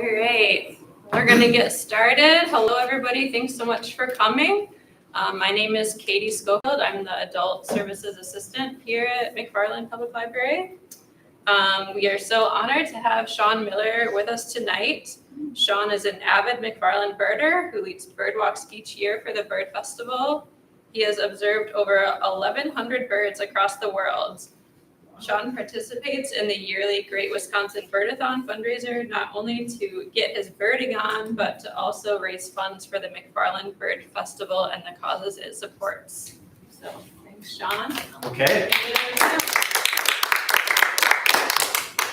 All right, we're going to get started. Hello, everybody. Thanks so much for coming. My name is Katie Schofield. I'm the Adult Services Assistant here at McFarland Public Library. We are so honored to have Shawn Miller with us tonight. Shawn is an avid McFarland birder who leads bird walks each year for the Bird Festival. He has observed over 1,100 birds across the world. Shawn participates in the yearly Great Wisconsin Birdathon fundraiser, not only to get his birding on, but to also raise funds for the McFarland Bird Festival and the causes it supports. So, thanks, Shawn. Okay.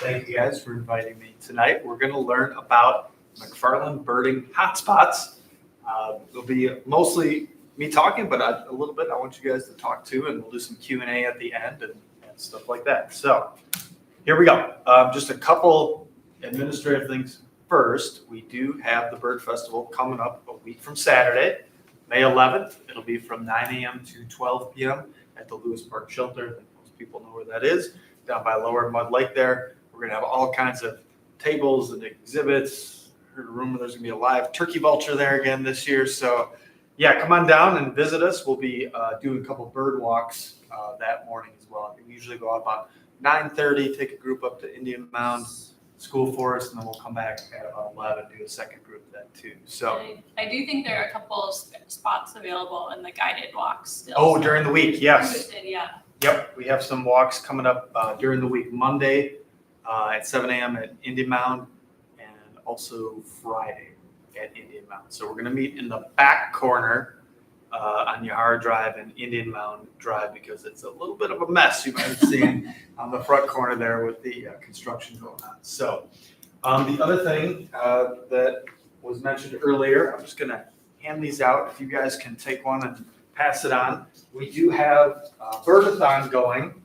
Thank you guys for inviting me tonight. We're going to learn about McFarland birding hotspots. It'll be mostly me talking, but a little bit I want you guys to talk too, and we'll do some Q&A at the end and stuff like that. So here we go. Just a couple administrative things first. We do have the Bird Festival coming up a week from Saturday, May 11th. It'll be from 9 a.m. to 12 p.m. at the Lewis Park Shelter. I think most people know where that is, down by Lower Mud Lake there. We're going to have all kinds of tables and exhibits. I heard a rumor there's going to be a live turkey vulture there again this year. So yeah, come on down and visit us. We'll be doing a couple bird walks that morning as well. We usually go out about 9:30, take a group up to Indian Mound School Forest, and then we'll come back at about 11, do a second group then too. So I do think there are a couple of spots available in the guided walks still. Oh, during the week, yes. Yeah. Yep, we have some walks coming up during the week. Monday at 7 a.m. at Indian Mound, and also Friday at Indian Mound. So we're going to meet in the back corner on Yahara Drive and Indian Mound Drive, because it's a little bit of a mess you might have seen on the front corner there with the construction going on. So the other thing that was mentioned earlier, I'm just going to hand these out. If you guys can take one and pass it on. We do have Birdathon going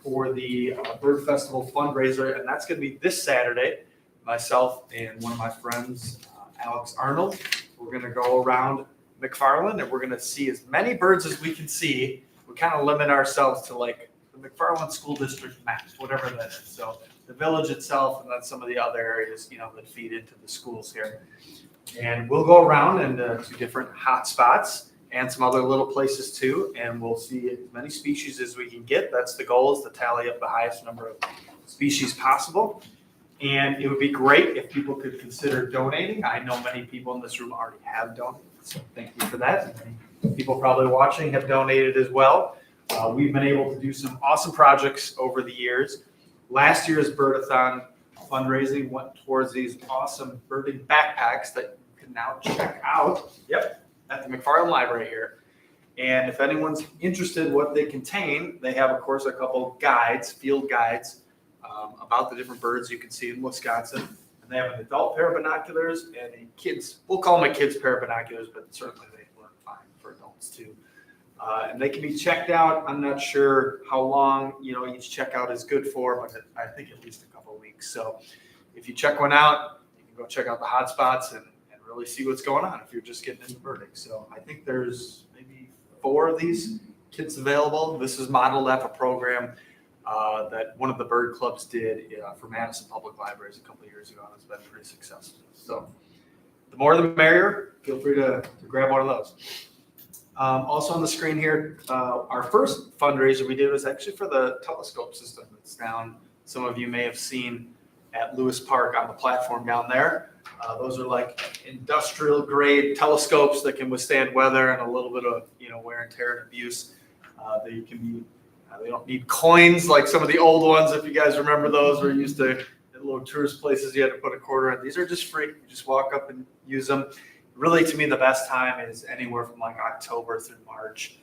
for the Bird Festival fundraiser, and that's going to be this Saturday. Myself and one of my friends, Alex Arnold, we're going to go around McFarland, and we're going to see as many birds as we can see. We kind of limit ourselves to like the McFarland School District map, whatever that is. So the village itself, and then some of the other areas, that feed into the schools here. And we'll go around and to different hot spots and some other little places too, and we'll see as many species as we can get. That's the goal, is to tally up the highest number of species possible. And it would be great if people could consider donating. I know many people in this room already have donated, so thank you for that. Many people probably watching have donated as well. We've been able to do some awesome projects over the years. Last year's Birdathon fundraising went towards these awesome birding backpacks that you can now check out. Yep. At the McFarland Library here. And if anyone's interested what they contain, they have, of course, a couple guides, field guides, about the different birds you can see in Wisconsin. And they have an adult pair of binoculars and a kids, we'll call them a kids pair of binoculars, but certainly they work fine for adults too. And they can be checked out. I'm not sure how long, each checkout is good for, but I think at least a couple of weeks. So if you check one out, you can go check out the hot spots and really see what's going on if you're just getting into birding. So I think there's maybe 4 of these kits available. This is modeled after a program that one of the bird clubs did for Madison Public Libraries a couple of years ago, and it's been pretty successful. So the more the merrier. Feel free to grab one of those. Also on the screen here, our first fundraiser we did was actually for the telescope system that's down. Some of you may have seen at Lewis Park on the platform down there. Those are like industrial grade telescopes that can withstand weather and a little bit of wear and tear and abuse. They can be they don't need coins like some of the old ones. If you guys remember those, we're used to at little tourist places you had to put a quarter in. These are just free. You just walk up and use them. Really, to me, the best time is anywhere from like October through March.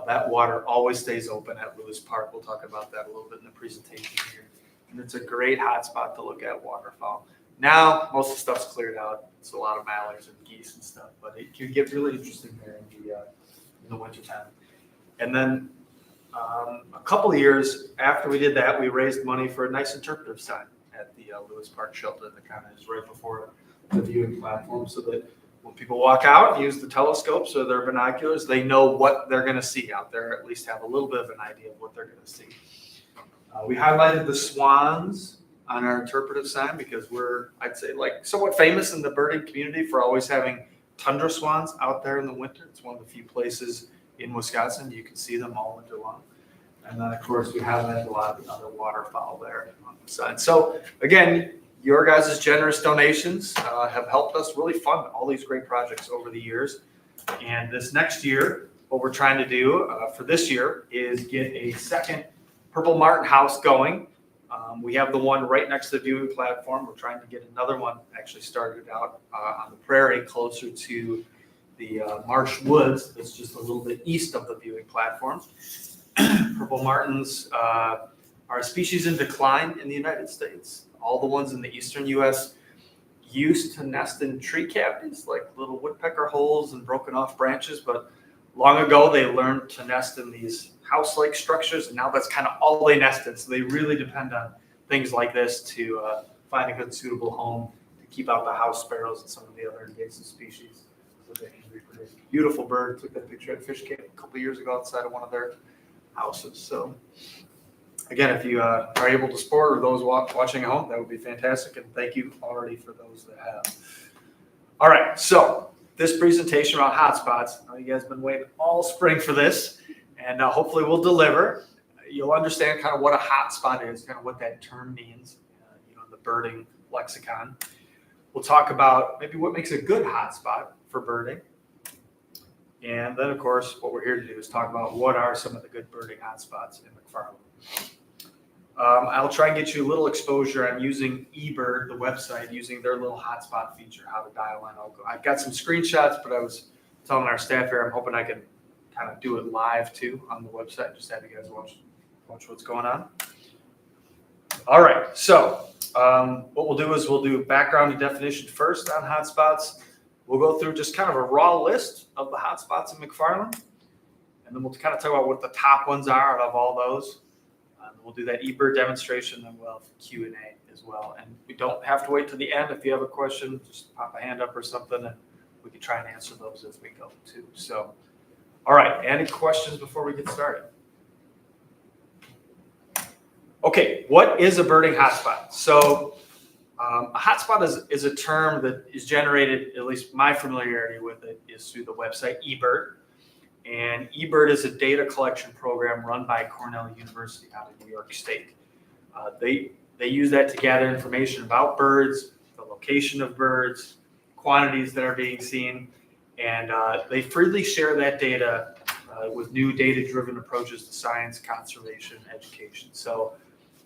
That water always stays open at Lewis Park. We'll talk about that a little bit in the presentation here. And it's a great hot spot to look at waterfowl. Now, most of the stuff's cleared out. It's a lot of mallards and geese and stuff, but it can get really interesting there in the wintertime. And then a couple of years after we did that, we raised money for a nice interpretive sign at the Lewis Park Shelter that kind of is right before the viewing platform, so that when people walk out and use the telescopes or their binoculars, they know what they're going to see out there, or at least have a little bit of an idea of what they're going to see. We highlighted the swans on our interpretive sign because we're, I'd say, like somewhat famous in the birding community for always having tundra swans out there in the winter. It's one of the few places in Wisconsin you can see them all winter long. And then, of course, we have a lot of other waterfowl there on the side. So, again, your guys' generous donations have helped us really fund all these great projects over the years. And this next year, what we're trying to do for this year is get a second Purple Martin house going. We have the one right next to the viewing platform. We're trying to get another one actually started out on the prairie closer to the marsh woods. That's just a little bit east of the viewing platform. Purple Martins are a species in decline in the United States. All the ones in the eastern U.S. used to nest in tree cavities, like little woodpecker holes and broken off branches, but long ago they learned to nest in these house-like structures, and now that's kind of all they nest in. So they really depend on things like this to find a good suitable home to keep out the house sparrows and some of the other invasive species so they can reproduce. Beautiful bird. Took that picture at Fish Camp a couple of years ago outside of one of their houses. So again, if you are able to support or those watching at home, that would be fantastic. And thank you already for those that have. All right. So this presentation around hotspots, I know you guys have been waiting all spring for this, and hopefully we'll deliver. You'll understand kind of what a hotspot is, kind of what that term means, the birding lexicon. We'll talk about maybe what makes a good hotspot for birding. And then, of course, what we're here to do is talk about what are some of the good birding hotspots in McFarland. I'll try and get you a little exposure on using eBird, the website, using their little hotspot feature, how to dial in. I've got some screenshots, but I was telling our staff here, I'm hoping I can kind of do it live too on the website, just have you guys watch what's going on. All right, so what we'll do is we'll do background and definition first on hotspots. We'll go through just kind of a raw list of the hotspots in McFarland, and then we'll kind of talk about what the top ones are out of all those. We'll do that eBird demonstration, and we'll have Q&A as well. And we don't have to wait to the end. If you have a question, just pop a hand up or something, and we can try and answer those as we go too. So, all right, any questions before we get started? Okay, what is a birding hotspot? So a hotspot is a term that is generated, at least my familiarity with it, is through the website eBird. And eBird is a data collection program run by Cornell University out of New York State. They use that to gather information about birds, the location of birds, quantities that are being seen, and they freely share that data with new data-driven approaches to science, conservation, education. So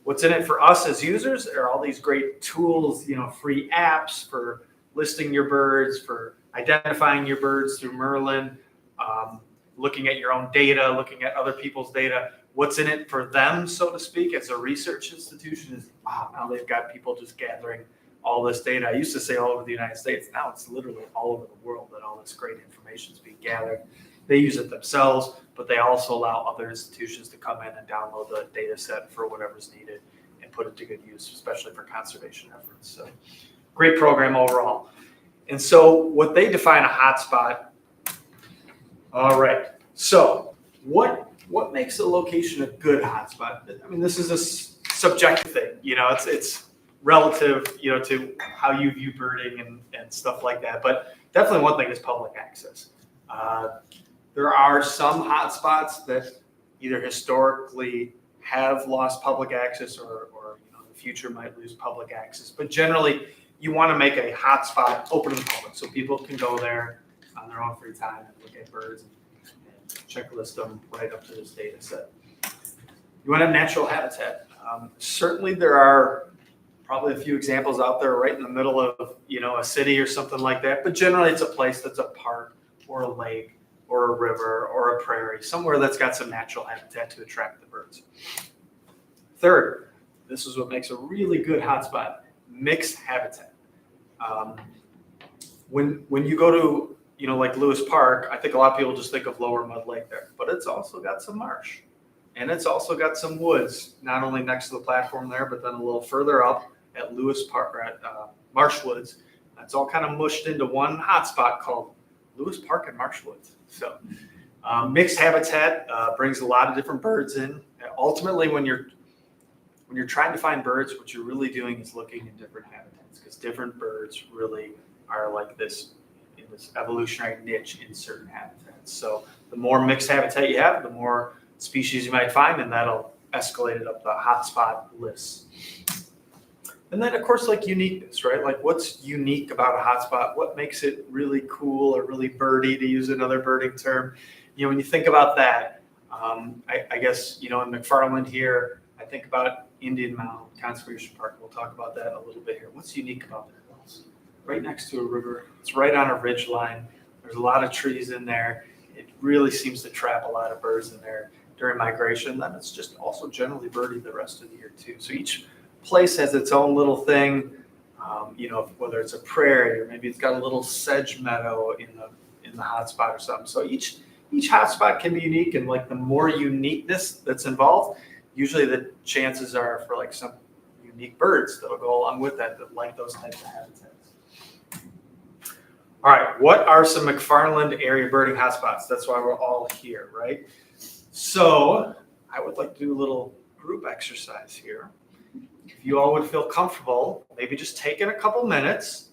what's in it for us as users are all these great tools, free apps for listing your birds, for identifying your birds through Merlin, looking at your own data, looking at other people's data. What's in it for them, so to speak, as a research institution is, wow, now they've got people just gathering all this data. I used to say all over the United States. Now it's literally all over the world that all this great information is being gathered. They use it themselves, but they also allow other institutions to come in and download the data set for whatever's needed and put it to good use, especially for conservation efforts. So great program overall. And so what they define a hotspot. All right. So what makes a location a good hotspot? I mean, this is a subjective thing. It's relative, to how you view birding and stuff like that. But definitely one thing is public access. There are some hotspots that either historically have lost public access or in the future might lose public access. But generally, you want to make a hotspot open to the public so people can go there on their own free time and look at birds and checklist them right up to this data set. You want to have natural habitat. Certainly there are probably a few examples out there right in the middle of a city or something like that, but generally it's a place that's a park or a lake or a river or a prairie, somewhere that's got some natural habitat to attract the birds. Third, this is what makes a really good hotspot, mixed habitat. When you go to like Lewis Park, I think a lot of people just think of Lower Mud Lake there, but it's also got some marsh, and it's also got some woods, not only next to the platform there, but then a little further up at Lewis Park, at Marsh Woods. It's all kind of mushed into one hotspot called Lewis Park and Marsh Woods. So mixed habitat brings a lot of different birds in. Ultimately, when you're when you're trying to find birds, what you're really doing is looking in different habitats, because different birds really are like this in this evolutionary niche in certain habitats. So the more mixed habitat you have, the more species you might find, and that'll escalate it up the hotspot list. And then, of course, like uniqueness, right? Like what's unique about a hotspot? What makes it really cool or really birdy, to use another birding term? You know, when you think about that, I guess, you know, in McFarland here, I think about Indian Mound Conservation Park. We'll talk about that a little bit here. What's unique about that? It's right next to a river. It's right on a ridge line. There's a lot of trees in there. It really seems to trap a lot of birds in there during migration. Then it's just also generally birdy the rest of the year too. So each place has its own little thing, you know, whether it's a prairie or maybe it's got a little sedge meadow in the hotspot or something. So each hotspot can be unique, and like the more uniqueness that's involved, usually the chances are for like some unique birds that'll go along with that like those types of habitats. All right, what are some McFarland area birding hotspots? That's why we're all here, right? So I would like to do a little group exercise here. If you all would feel comfortable, maybe just take in a couple minutes,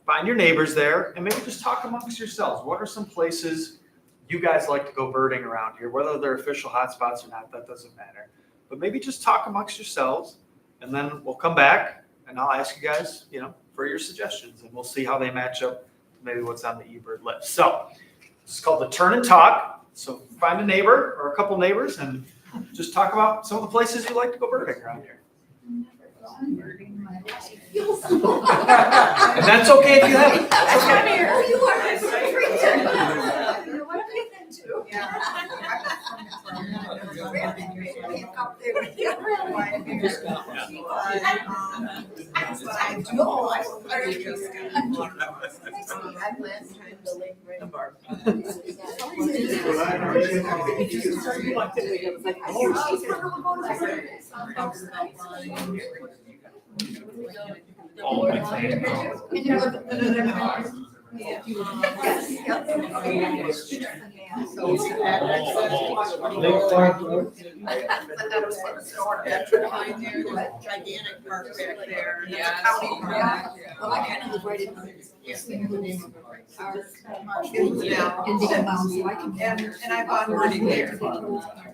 find your neighbors there, and maybe just talk amongst yourselves. What are some places you guys like to go birding around here? Whether they're official hotspots or not, that doesn't matter. But maybe just talk amongst yourselves, and then we'll come back, and I'll ask you guys, you know, for your suggestions, and we'll see how they match up to maybe what's on the eBird list. So this is called the turn and talk. So find a neighbor or a couple neighbors, and just talk about some of the places you like to go birding around here. And that's okay if you haven't. That's okay. Oh, you are. What have you been to? Gigantic park back there. Yeah. Well, I kind of was right in the name of Indian Mound, so I can. And I bought birding there.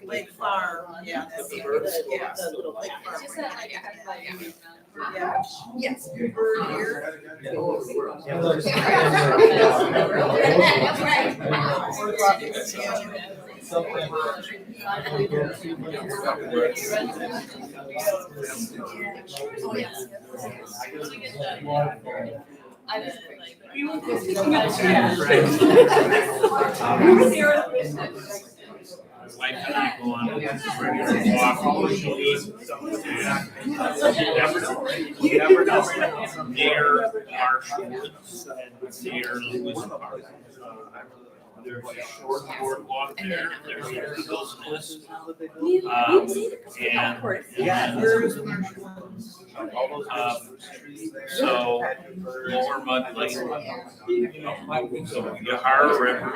Lake Farm, yeah. Yeah. Lake Farm. Yeah. Yes. Bird here. Oh, yes. Wife and I go on a regular walk, usually, you never know, near Marsh Woods and near Lewis Park. There's a short boardwalk there, there's a Eagles Nest. So Lower Mud Lake, so Yahara River,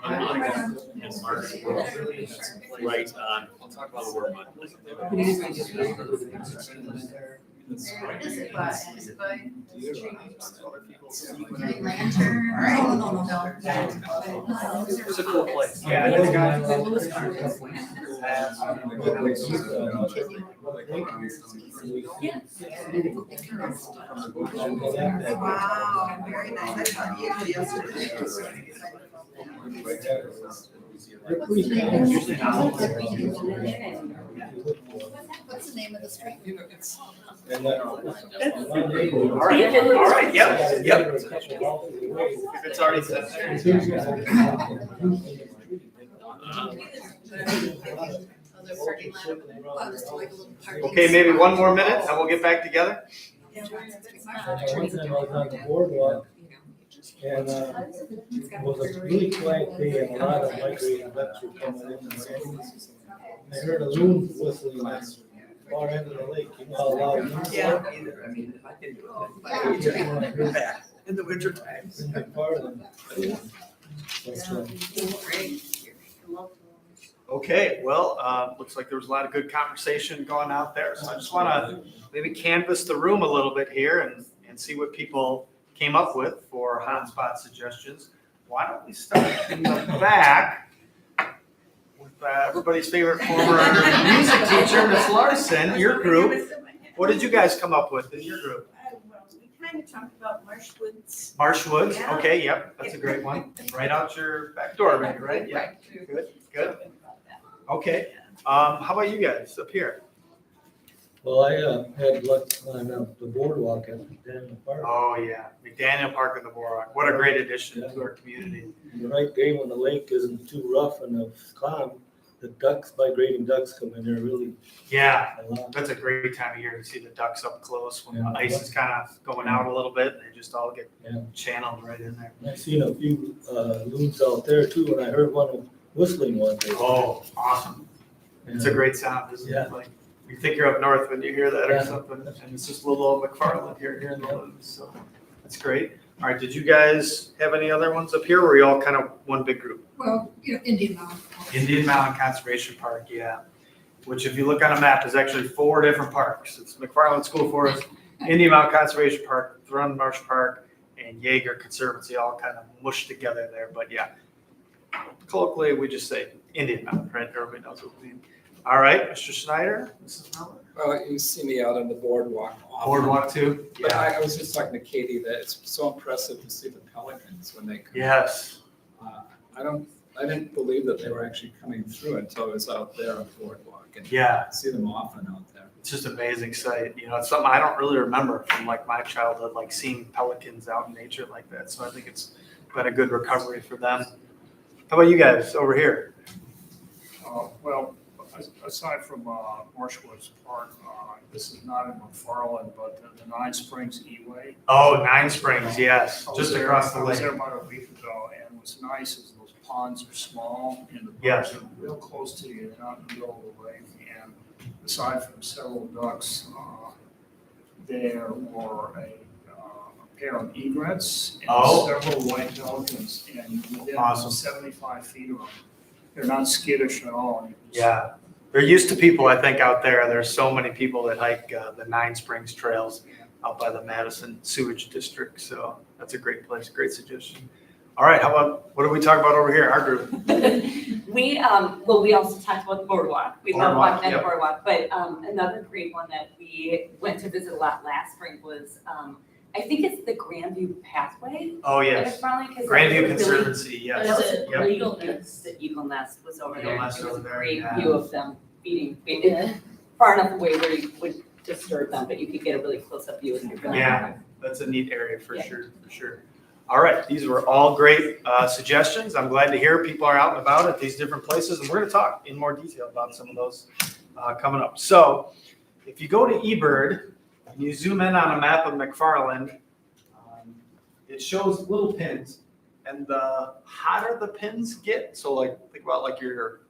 and Marsh Woods, right on Lower Mud Lake. It's a cool place. Yeah, Wow, very nice. I saw you yesterday. What's the name of the street? All right, yep. If it's already set Okay, maybe one more minute and we'll get back together. One time I was on the boardwalk, and it was a really quiet day, and a lot of migrating ducks were coming in. I heard a loon whistling at the far end of the lake, you know how loud it is? Yeah. Yeah. In the winter time. In McFarland. But, Okay, well, looks like there was a lot of good conversation going out there. So I just want to maybe canvass the room a little bit here and see what people came up with for hotspot suggestions. Why don't we start in the back with everybody's favorite former music teacher, Miss Larson, your group. What did you guys come up with in your group? Well, we kind of talked about marsh woods. Marsh Woods, Yeah. okay, yep, that's a great one. Right out your back door, maybe, right? Yeah, good, good. Okay, how about you guys up here? Well, I had luck on the boardwalk at Daniel Park. Oh, yeah, McDaniel Park and the Boardwalk. What a great addition to our community. The right day when the lake isn't too rough and calm, the ducks, migrating ducks come in there really Yeah, a lot. that's a great time of year to see the ducks up close when the Yeah. ice is kind of going out a little bit. They just all get Yeah. channeled right in there. And I seen a few loons out there too, and I heard one whistling one day. Oh, awesome. It's a great sound, isn't Yeah. it? Like, you think you're up north when you hear that or Yeah. something, and it's just little old McFarland here in the woods, so that's great. All right, did you guys have any other ones up here, or were you all kind of one big group? Well, Indian Mountain. Indian Mountain Conservation Park, yeah, which if you look on a map is actually 4 different parks. It's McFarland School Forest, Indian Mountain Conservation Park, Thrun Marsh Park, and Jaeger Conservancy all kind of mushed together there, but yeah. Colloquially, we just say Indian Mountain, right? Everybody knows what we mean. All right, Mr. Schneider, Mrs. Miller. Well, you see me out on the boardwalk often. Boardwalk too? But Yeah. I was just talking to Katie that it's so impressive to see the pelicans when they come. Yes. I didn't believe that they were actually coming through until I was out there on the boardwalk and Yeah, I see them often out there. it's just an amazing sight. You know, it's something I don't really remember from like my childhood, like seeing pelicans out in nature like that. So I think it's been a good recovery for them. How about you guys over here? Well, aside from Marshwoods Park, this is not in McFarland, but the Nine Springs E-Way. Oh, Nine Springs, yes, I was just there- across the I was lake. there about a week ago, and what's nice is those ponds are small, and the Yes. birds are real close to you, they're not in the middle of the lake. And aside from several ducks, there were a pair of egrets Oh. and several white pelicans, and within Awesome. 75 feet of them. They're not skittish at all. Yeah, they're used to people, I think, out there. There's so many people that hike the Nine Springs trails out by the Madison Sewage District. So that's a great place, great suggestion. All right, how about, what did we talk about over here, our group? We also talked about the boardwalk. We love Boardwalk, walking on the yep. boardwalk, but another great one that we went to visit a lot last spring was, I think it's the Grandview Pathway. Oh, at yes, McFarland, 'cause that Grandview was really- Conservancy, yes. That was a Yep. really huge, the eagle nest was over Eagle there. nest It was a over there, great yeah. view of them feeding, far enough away where you would disturb them, but you could get a really close-up view if you're going. Yeah. That's a neat area for Yeah. sure, for sure. All right, these were all great suggestions. I'm glad to hear people are out and about at these different places, and we're going to talk in more detail about some of those coming up. So if you go to eBird and you zoom in on a map of McFarland, it shows little pins, and the hotter the pins get, so like think about like your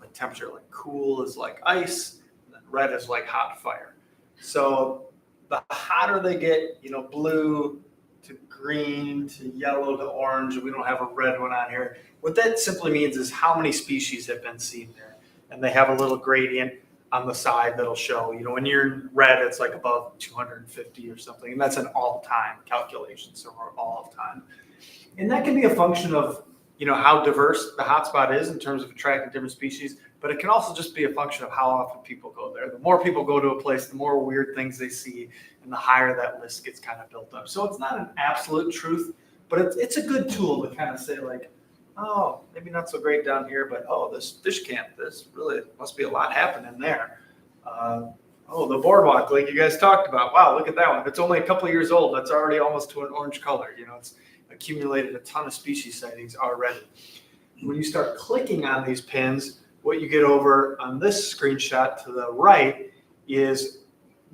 like temperature, like cool is like ice, and then red is like hot fire. So the hotter they get, you know, blue to green to yellow to orange. We don't have a red one on here. What that simply means is how many species have been seen there. And they have a little gradient on the side that'll show, you know, when you're in red, it's like above 250 or something. And that's an all-time calculation, so we're all of time. And that can be a function of, you know, how diverse the hotspot is in terms of attracting different species, but it can also just be a function of how often people go there. The more people go to a place, the more weird things they see, and the higher that list gets kind of built up. So it's not an absolute truth, but it's a good tool to kind of say like, oh, maybe not so great down here, but oh, this fish camp, this really must be a lot happening there. Oh, the boardwalk, like you guys talked about. Wow, look at that one. If it's only a couple of years old, that's already almost to an orange color. You know, it's accumulated a ton of species sightings already. When you start clicking on these pins, what you get over on this screenshot to the right is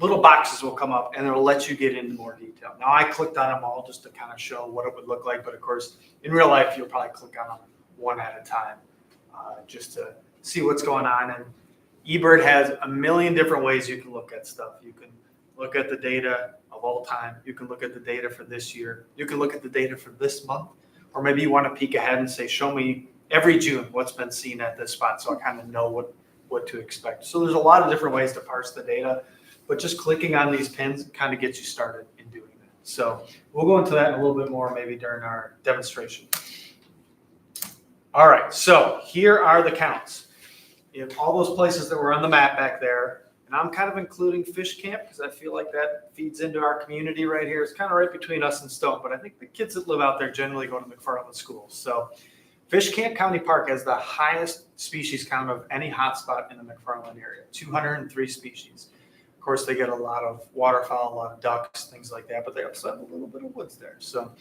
little boxes will come up and it'll let you get into more detail. Now I clicked on them all just to kind of show what it would look like, but of course in real life you'll probably click on them one at a time just to see what's going on. And eBird has a million different ways you can look at stuff. You can look at the data of all time. You can look at the data for this year. You can look at the data for this month, or maybe you want to peek ahead and say, show me every June what's been seen at this spot, so I kind of know what to expect. So there's a lot of different ways to parse the data, but just clicking on these pins kind of gets you started in doing that. So we'll go into that in a little bit more maybe during our demonstration. All right, so here are the counts. In all those places that were on the map back there, and I'm kind of including Fish Camp because I feel like that feeds into our community right here. It's kind of right between us and Stone, but I think the kids that live out there generally go to McFarland schools. So Fish Camp County Park has the highest species count of any hotspot in the McFarland area, 203 species. Of course, they get a lot of waterfowl, a lot of ducks, things like that, but they also have a little bit of woods there. So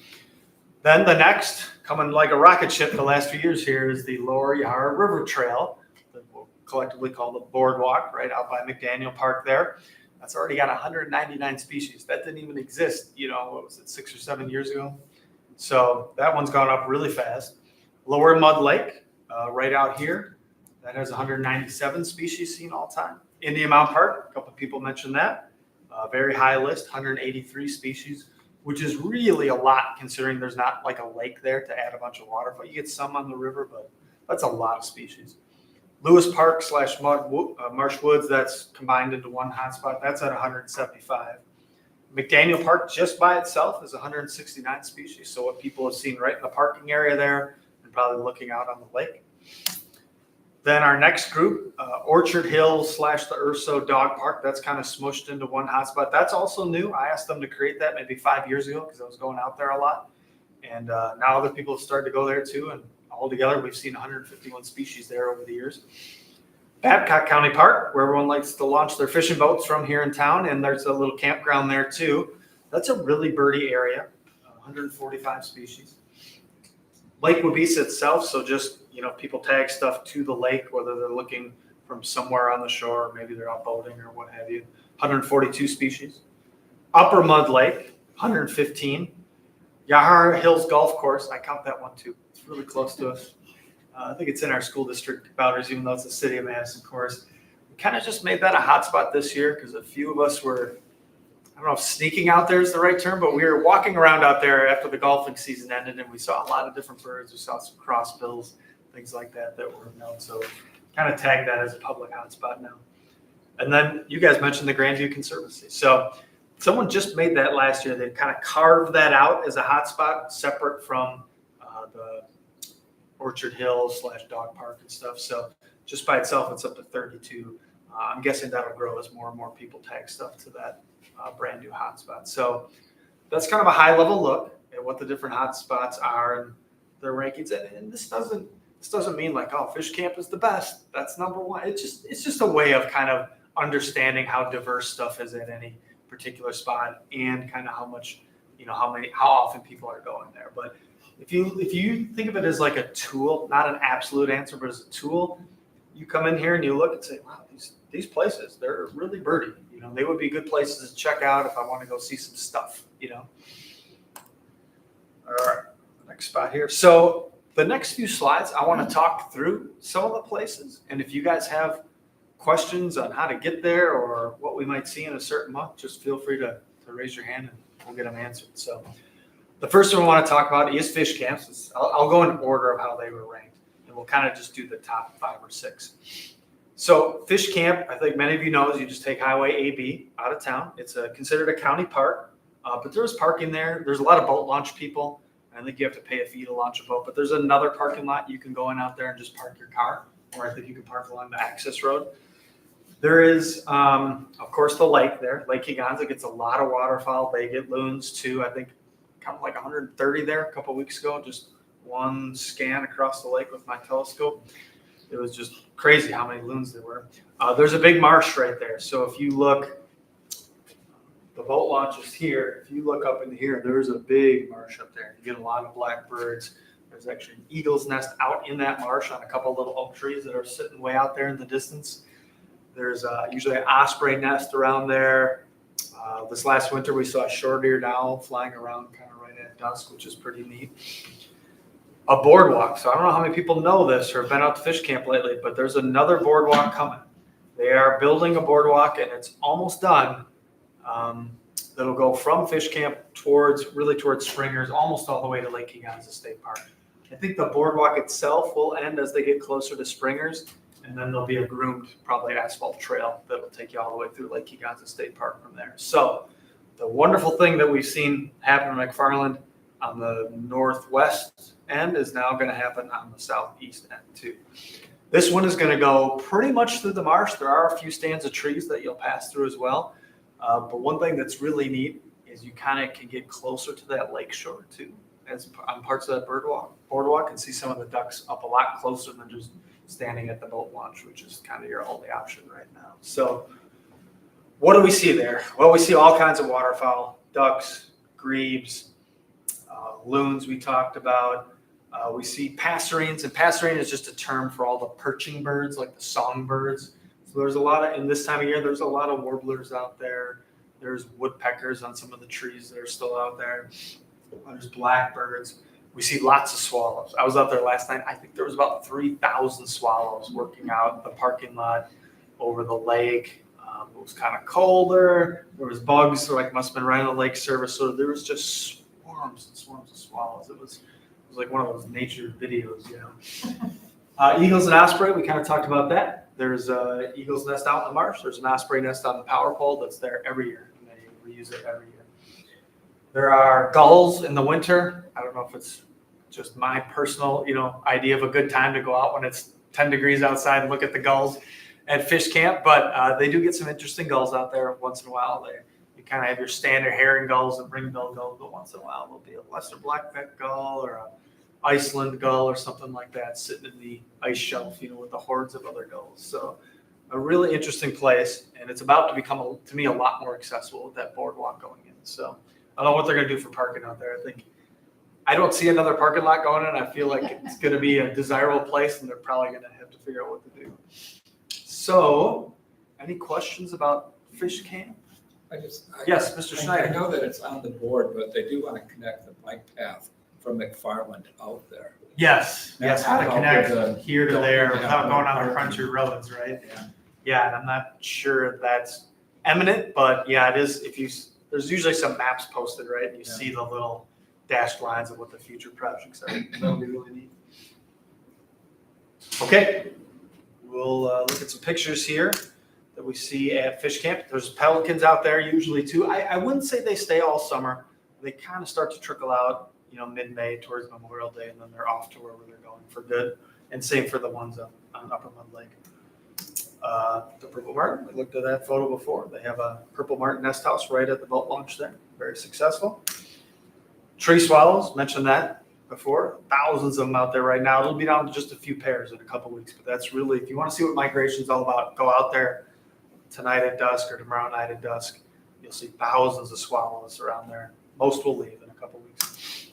then the next, coming like a rocket ship the last few years here, is the Lower Yarra River Trail, that we'll collectively call the Boardwalk, right out by McDaniel Park there. That's already got 199 species. That didn't even exist, what was it, 6 or 7 years ago? So that one's gone up really fast. Lower Mud Lake, right out here, that has 197 species seen all time. Indian Mountain Park, a couple of people mentioned that. Very high list, 183 species, which is really a lot considering there's not like a lake there to add a bunch of waterfowl. You get some on the river, but that's a lot of species. Lewis Park / Marsh Woods, that's combined into one hotspot. That's at 175. McDaniel Park just by itself is 169 species. So what people have seen right in the parking area there and probably looking out on the lake. Then our next group, Orchard Hills / the Urso Dog Park, that's kind of smushed into one hotspot. That's also new. I asked them to create that maybe 5 years ago because I was going out there a lot. And now other people have started to go there too. And altogether, we've seen 151 species there over the years. Babcock County Park, where everyone likes to launch their fishing boats from here in town. And there's a little campground there too. That's a really birdy area, 145 species. Lake Wabeesa itself, so just, people tag stuff to the lake, whether they're looking from somewhere on the shore, or maybe they're out boating or what have you. 142 species. Upper Mud Lake, 115. Yahara Hills Golf Course, I count that one too. It's really close to us. I think it's in our school district boundaries, even though it's a City of Madison course. We kind of just made that a hotspot this year because a few of us were, I don't know if sneaking out there is the right term, but we were walking around out there after the golfing season ended, and we saw a lot of different birds. We saw some crossbills, things like that were known. So kind of tagged that as a public hotspot now. And then you guys mentioned the Grandview Conservancy. So someone just made that last year. They kind of carved that out as a hotspot separate from the Orchard Hills / Dog Park and stuff. So just by itself, it's up to 32. I'm guessing that'll grow as more and more people tag stuff to that brand new hotspot. So that's kind of a high level look at what the different hotspots are and their rankings. And this doesn't mean like, oh, Fish Camp is the best. That's number one. It's just a way of kind of understanding how diverse stuff is at any particular spot and kind of how much, how often people are going there. But if you think of it as like a tool, not an absolute answer, but as a tool, you come in here and you look and say, wow, these places, they're really birdy. They would be good places to check out if I want to go see some stuff, All right, next spot here. So the next few slides, I want to talk through some of the places. And if you guys have questions on how to get there or what we might see in a certain month, just feel free to raise your hand and we'll get them answered. So the first one I want to talk about is fish camps. I'll go in order of how they were ranked, and we'll kind of just do the top 5 or 6. So Fish Camp, I think many of you know, is you just take Highway AB out of town. It's considered a county park, but there's parking there. There's a lot of boat launch people. I think you have to pay a fee to launch a boat, but there's another parking lot you can go in out there and just park your car, or I think you can park along the access road. There is, of course, the lake there. Lake Higanza gets a lot of waterfowl. They get loons too. I think kind of like 130 there a couple weeks ago. Just one scan across the lake with my telescope. It was just crazy how many loons there were. There's a big marsh right there. So if you look, the boat launch is here. If you look up into here, there's a big marsh up there. You get a lot of blackbirds. There's actually an eagle's nest out in that marsh on a couple little oak trees that are sitting way out there in the distance. There's usually an osprey nest around there. This last winter, we saw a short-eared owl flying around kind of right at dusk, which is pretty neat. A boardwalk. So I don't know how many people know this or have been out to Fish Camp lately, but there's another boardwalk coming. They are building a boardwalk, and it's almost done. That'll go from Fish Camp towards Springers, almost all the way to Lake Higanza State Park. I think the boardwalk itself will end as they get closer to Springers, and then there'll be a groomed, probably asphalt trail that'll take you all the way through Lake Eganza State Park from there. So the wonderful thing that we've seen happen in McFarland on the northwest end is now going to happen on the southeast end too. This one is going to go pretty much through the marsh. There are a few stands of trees that you'll pass through as well. But one thing that's really neat is you kind of can get closer to that lake shore too, as on parts of that boardwalk, and see some of the ducks up a lot closer than just standing at the boat launch, which is kind of your only option right now. So what do we see there? Well, we see all kinds of waterfowl, ducks, grebes, loons we talked about. We see passerines, and passerine is just a term for all the perching birds, like the songbirds. So there's a lot of, in this time of year, there's a lot of warblers out there. There's woodpeckers on some of the trees that are still out there. There's blackbirds. We see lots of swallows. I was out there last night. I think there was about 3,000 swallows working out the parking lot over the lake. It was kind of colder. There was bugs, so like must have been right on the lake service. So there was just swarms and swarms of swallows. It was like one of those nature videos, you know. Eagles and osprey, we kind of talked about that. There's a eagle's nest out in the marsh. There's an osprey nest on the power pole that's there every year. And they reuse it every year. There are gulls in the winter. I don't know if it's just my personal, idea of a good time to go out when it's 10 degrees outside and look at the gulls at fish camp, but they do get some interesting gulls out there once in a while. You kind of have your standard herring gulls and ring-billed gulls, but once in a while there'll be a lesser black-backed gull or a Iceland gull or something like that sitting in the ice shelf, with the hordes of other gulls. So a really interesting place, and it's about to become, to me, a lot more accessible with that boardwalk going in. So I don't know what they're going to do for parking out there. I don't see another parking lot going in. I feel like it's going to be a desirable place, and they're probably going to have to figure out what to do. So, any questions about fish camp? Yes, Mr. Schneider. I know that it's on the board, but they do want to connect the bike path from McFarland out there. Yes, how to connect With the- here to there Yeah. without going on the country roads, right? Yeah, and I'm not sure that's eminent, but yeah, it is. There's usually some maps posted, right? And you see the little dashed lines of what the future projects are. That'll be really neat. Okay, we'll look at some pictures here that we see at fish camp. There's pelicans out there usually too. I wouldn't say they stay all summer. They kind of start to trickle out, mid-May towards Memorial Day, and then they're off to wherever they're going for good. And same for the ones on Upper Mud Lake. The purple martin, we looked at that photo before. They have a purple martin nest house right at the boat launch there. Very successful. Tree swallows, mentioned that before. Thousands of them out there right now. It'll be down to just a few pairs in a couple weeks, but that's really, if you want to see what migration is all about, go out there tonight at dusk or tomorrow night at dusk. You'll see thousands of swallows around there. Most will leave in a couple weeks.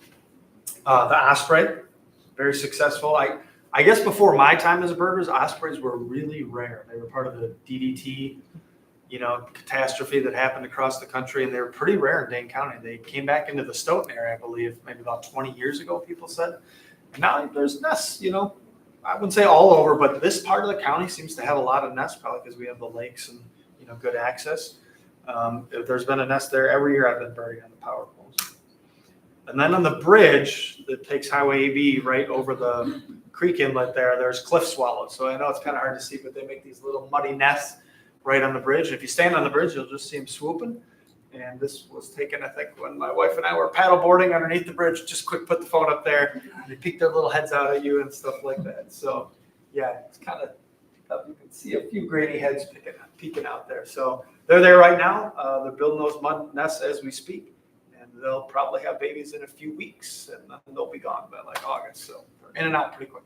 The osprey, very successful. I guess before my time as a birders, ospreys were really rare. They were part of the DDT, catastrophe that happened across the country, and they were pretty rare in Dane County. They came back into the Stoughton area, I believe, maybe about 20 years ago, people said. And now there's nests, I wouldn't say all over, but this part of the county seems to have a lot of nests, probably because we have the lakes and, good access. There's been a nest there every year. I've been birding on the power poles. And then on the bridge that takes Highway AB right over the creek inlet there's cliff swallows. So I know it's kind of hard to see, but they make these little muddy nests right on the bridge. And if you stand on the bridge, you'll just see them swooping. And this was taken, I think, when my wife and I were paddle boarding underneath the bridge. Just quick, put the phone up there. They peek their little heads out at you and stuff like that. So yeah, it's kind of, you can see a few grainy heads peeking out there. So they're there right now. They're building those mud nests as we speak. And they'll probably have babies in a few weeks, and then they'll be gone by like August. So they're in and out pretty quick.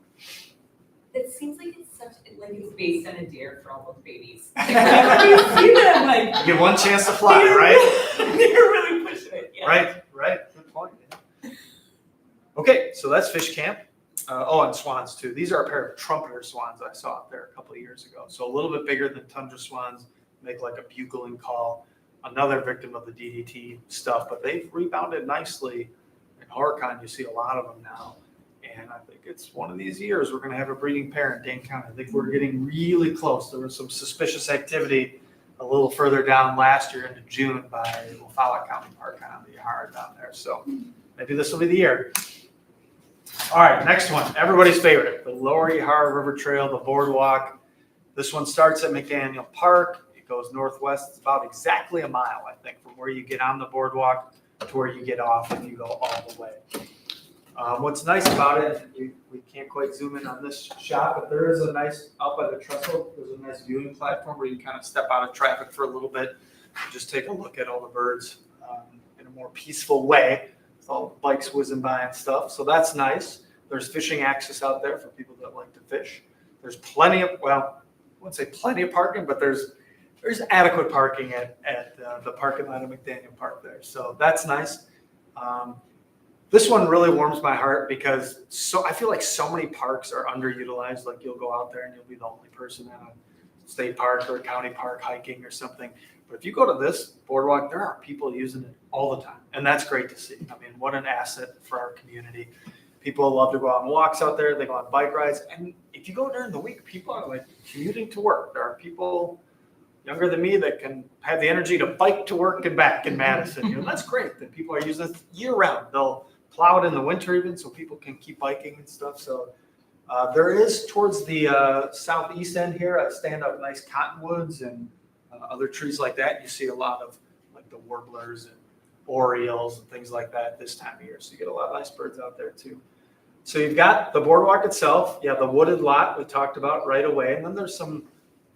It seems like it's based on a dare for all those babies. You see them You get one chance to fly, right? They're really pushing it. Yeah. Right. Good point. Yeah. Okay, so that's fish camp. And swans too. These are a pair of trumpeter swans I saw out there a couple of years ago. So a little bit bigger than tundra swans, make like a bugling call. Another victim of the DDT stuff, but they've rebounded nicely. In Horicon, you see a lot of them now. And I think it's one of these years we're going to have a breeding pair in Dane County. I think we're getting really close. There was some suspicious activity a little further down last year into June by Wafala County Park on the Yahara down there. So maybe this will be the year. All right, next one, everybody's favorite, the Lower Yahara River Trail, the boardwalk. This one starts at McDaniel Park. It goes northwest. It's about exactly a mile, I think, from where you get on the boardwalk to where you get off if you go all the way. What's nice about it, we can't quite zoom in on this shot, but there is a nice, out by the trestle, there's a nice viewing platform where you can kind of step out of traffic for a little bit and just take a look at all the birds in a more peaceful way. All the bikes whizzing by and stuff, so that's nice. There's fishing access out there for people that like to fish. There's plenty of, well, I wouldn't say plenty of parking, but there's adequate parking at the parking lot of McDaniel Park there, so that's nice. This one really warms my heart because I feel like so many parks are underutilized. Like you'll go out there and you'll be the only person at a state park or a county park hiking or something. But if you go to this boardwalk, there are people using it all the time. And that's great to see. I mean, what an asset for our community. People love to go on walks out there. They go on bike rides. And if you go during the week, people are like commuting to work. There are people younger than me that can have the energy to bike to work and back in Madison. You know, that's great that people are using it year round. They'll plow it in the winter even so people can keep biking and stuff. So there is towards the southeast end here, I stand up nice cottonwoods and other trees like that. You see a lot of like the warblers and orioles and things like that this time of year. So you get a lot of nice birds out there too. So you've got the boardwalk itself. You have the wooded lot we talked about right away. And then there's some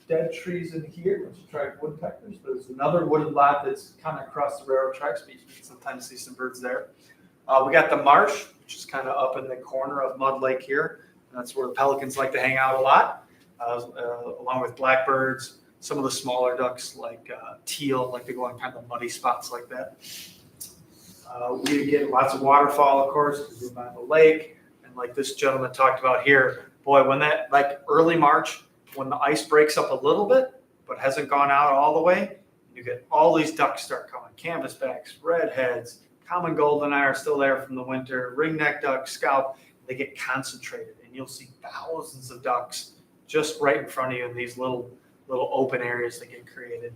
dead trees in here, which attract woodpeckers. There's another wooded lot that's kind of across the railroad tracks, but you can sometimes see some birds there. We got the marsh, which is kind of up in the corner of Mud Lake here. That's where the pelicans like to hang out a lot, along with blackbirds. Some of the smaller ducks like teal like to go on kind of muddy spots like that. We get lots of waterfall, of course, because we're by the lake. And like this gentleman talked about here, boy, when that, like early March, when the ice breaks up a little bit, but hasn't gone out all the way, you get all these ducks start coming. Canvasbacks, redheads, common goldeneye are still there from the winter, ringneck duck, scaup. They get concentrated, and you'll see thousands of ducks just right in front of you in these little open areas that get created.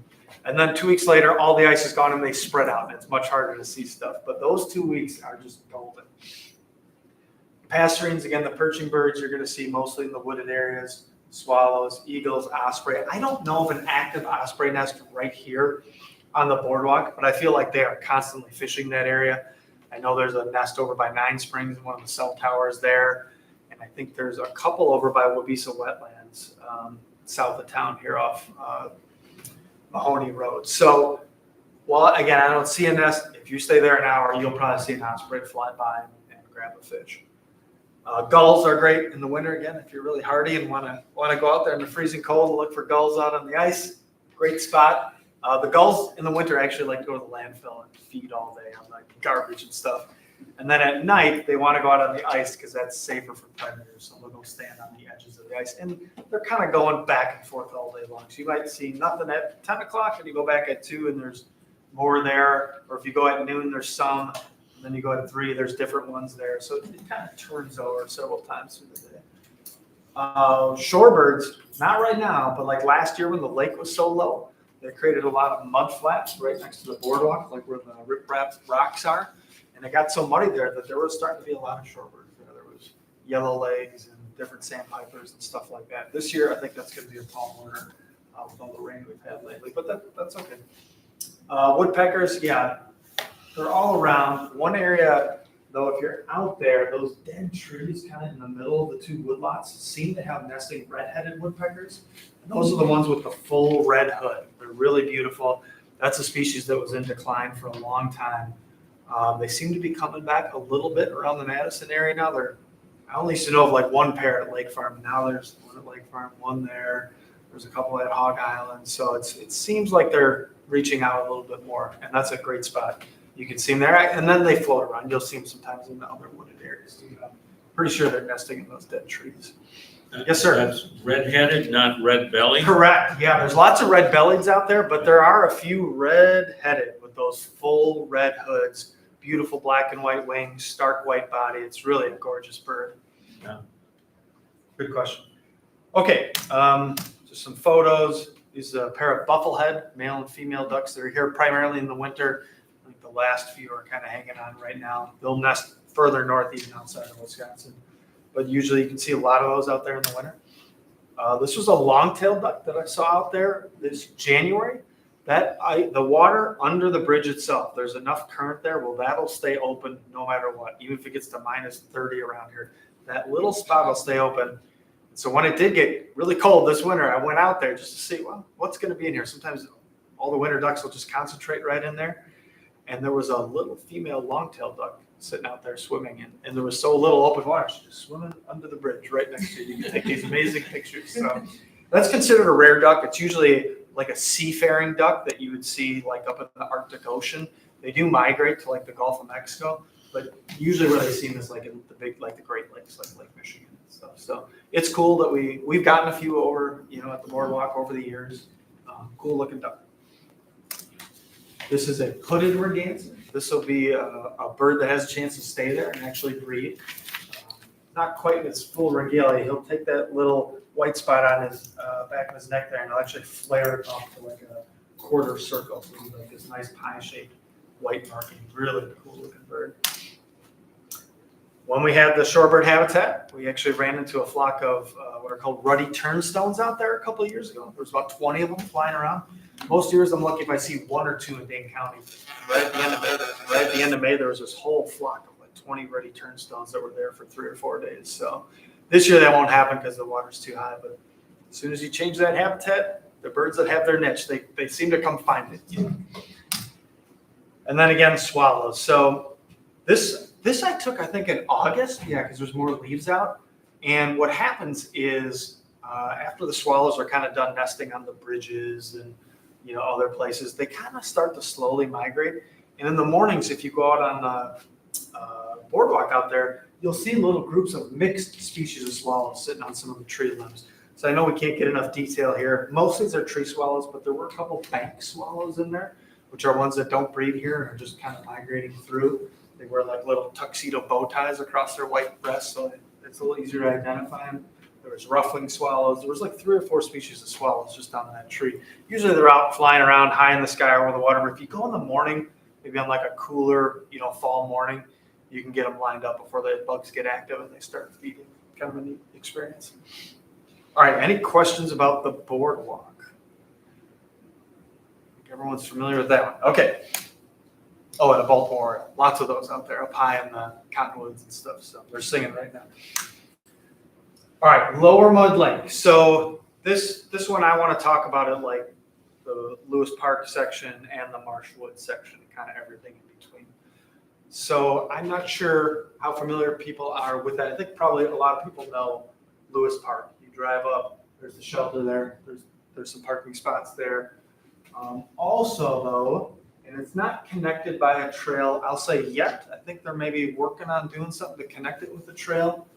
And then 2 weeks later, all the ice is gone and they spread out. And it's much harder to see stuff. But those 2 weeks are just golden. Passerines, again, the perching birds you're going to see mostly in the wooded areas. Swallows, eagles, osprey. I don't know of an active osprey nest right here on the boardwalk, but I feel like they are constantly fishing that area. I know there's a nest over by Nine Springs, one of the cell towers there. And I think there's a couple over by Wabeesa Wetlands, south of town here off Mahoney Road. So, well, again, I don't see a nest. If you stay there an hour, you'll probably see an osprey fly by and grab a fish. Gulls are great in the winter. Again, if you're really hardy and want to go out there in the freezing cold and look for gulls out on the ice, great spot. The gulls in the winter actually like to go to the landfill and feed all day on like garbage and stuff. And then at night, they want to go out on the ice because that's safer for predators. So they'll go stand on the edges of the ice. And they're kind of going back and forth all day long. So you might see nothing at 10 o'clock and you go back at 2 and there's more there. Or if you go at noon, there's some. And then you go at 3, there's different ones there. So it kind of turns over several times through the day. Shorebirds, not right now, but like last year when the lake was so low, they created a lot of mud flats right next to the boardwalk, like where the riprap rocks are. And it got so muddy there that there was starting to be a lot of shorebirds there. There was yellow legs and different sandpipers and stuff like that. This year, I think that's going to be a tall order with all the rain we've had lately, but that's okay. Woodpeckers, yeah, they're all around. One area, though, if you're out there, those dead trees kind of in the middle of the 2 woodlots seem to have nesting red-headed woodpeckers. And those are the ones with the full red hood. They're really beautiful. That's a species that was in decline for a long time. They seem to be coming back a little bit around the Madison area now. I only used to know of like one pair at Lake Farm. Now there's one at Lake Farm, one there. There's a couple at Hog Island. So it seems like they're reaching out a little bit more, and that's a great spot. You can see them there, and then they float around. You'll see them sometimes in the other wooded areas. I'm pretty sure they're nesting in those dead trees. Yes, sir. That's red-headed, not red-bellied? Correct. Yeah, there's lots of red-bellieds out there, but there are a few red-headed with those full red hoods, beautiful black and white wings, stark white body. It's really a gorgeous bird. Yeah. Good question. Okay, just some photos. These are a pair of bufflehead, male and female ducks that are here primarily in the winter. think the last few are kind of hanging on right now. They'll nest further north, even outside of Wisconsin. But usually you can see a lot of those out there in the winter. This was a long-tailed duck that I saw out there this January. The water under the bridge itself, there's enough current there. Well, that'll stay open no matter what, even if it gets to minus 30 around here. That little spot will stay open. So when it did get really cold this winter, I went out there just to see, well, what's going to be in here. Sometimes all the winter ducks will just concentrate right in there. And there was a little female long-tailed duck sitting out there swimming, and there was so little open water, she was swimming under the bridge right next to you. You can take these amazing pictures. So that's considered a rare duck. It's usually like a seafaring duck that you would see like up in the Arctic Ocean. They do migrate to like the Gulf of Mexico, but usually where they see them is like in the big, like the Great Lakes, like Lake Michigan and stuff. So it's cool that we've gotten a few over, at the boardwalk over the years. Cool looking duck. This is a hooded merganser. This will be a bird that has a chance to stay there and actually breed. Not quite in its full regalia. He'll take that little white spot on his back of his neck there, and he'll actually flare it up to like a quarter circle. So he's like this nice pie-shaped white marking. Really cool looking bird. When we had the shorebird habitat, we actually ran into a flock of what are called ruddy turnstones out there a couple of years ago. There was about 20 of them flying around. Most years I'm lucky if I see one or two in Dane County. Right at the end of May, there was this whole flock of like 20 ruddy turnstones that were there for 3 or 4 days. So this year that won't happen because the water's too high. But as soon as you change that habitat, the birds that have their niche, they seem to come find it. And then again, swallows. So this I took, I think, in August. Yeah, because there's more leaves out. And what happens is after the swallows are kind of done nesting on the bridges and other places, they kind of start to slowly migrate. And in the mornings, if you go out on the boardwalk out there, you'll see little groups of mixed species of swallows sitting on some of the tree limbs. So I know we can't get enough detail here. Most of these are tree swallows, but there were a couple bank swallows in there, which are ones that don't breed here and are just kind of migrating through. They wear like little tuxedo bow ties across their white breasts, so it's a little easier to identify them. There was ruffling swallows. There was like 3 or 4 species of swallows just on that tree. Usually they're out flying around high in the sky over the water. But if you go in the morning, maybe on like a cooler, fall morning, you can get them lined up before the bugs get active and they start feeding. Kind of a neat experience. All right, any questions about the boardwalk? Everyone's familiar with that one. Okay. Oh, and a Baltimore, lots of those out there up high in the cottonwoods and stuff. So they're singing right now. All right, Lower Mud Lake. So this one I want to talk about it like the Lewis Park section and the Marshwood section, kind of everything in between. So I'm not sure how familiar people are with that. I think probably a lot of people know Lewis Park. You drive up, there's the shelter there, there's some parking spots there. Also though, and it's not connected by a trail, I'll say yet. I think they're maybe working on doing something to connect it with the trail.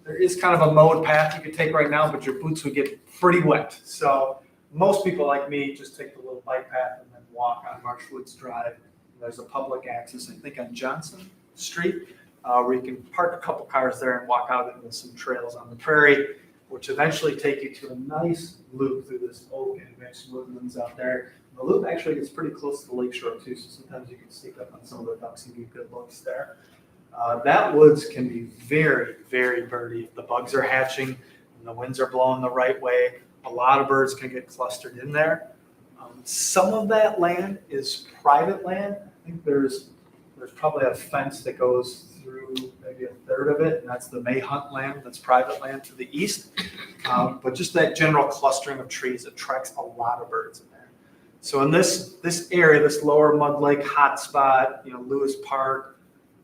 There is kind of a mowed path you could take right now, but your boots would get pretty wet. So most people like me just take the little bike path and then walk on Marshwoods Drive. There's a public access, I think, on Johnson Street, where you can park a couple cars there and walk out into some trails on the prairie, which eventually take you to a nice loop through this oak and mixed woodlands out there. The loop actually gets pretty close to the lakeshore too, so sometimes you can sneak up on some of the ducks and get good looks there. That woods can be very, very birdy if the bugs are hatching and the winds are blowing the right way. A lot of birds can get clustered in there. Some of that land is private land. I think there's probably a fence that goes through maybe a third of it, and that's the May Hunt land. That's private land to the east. But just that general clustering of trees attracts a lot of birds in there. So in this area, this Lower Mud Lake hotspot, Lewis Park,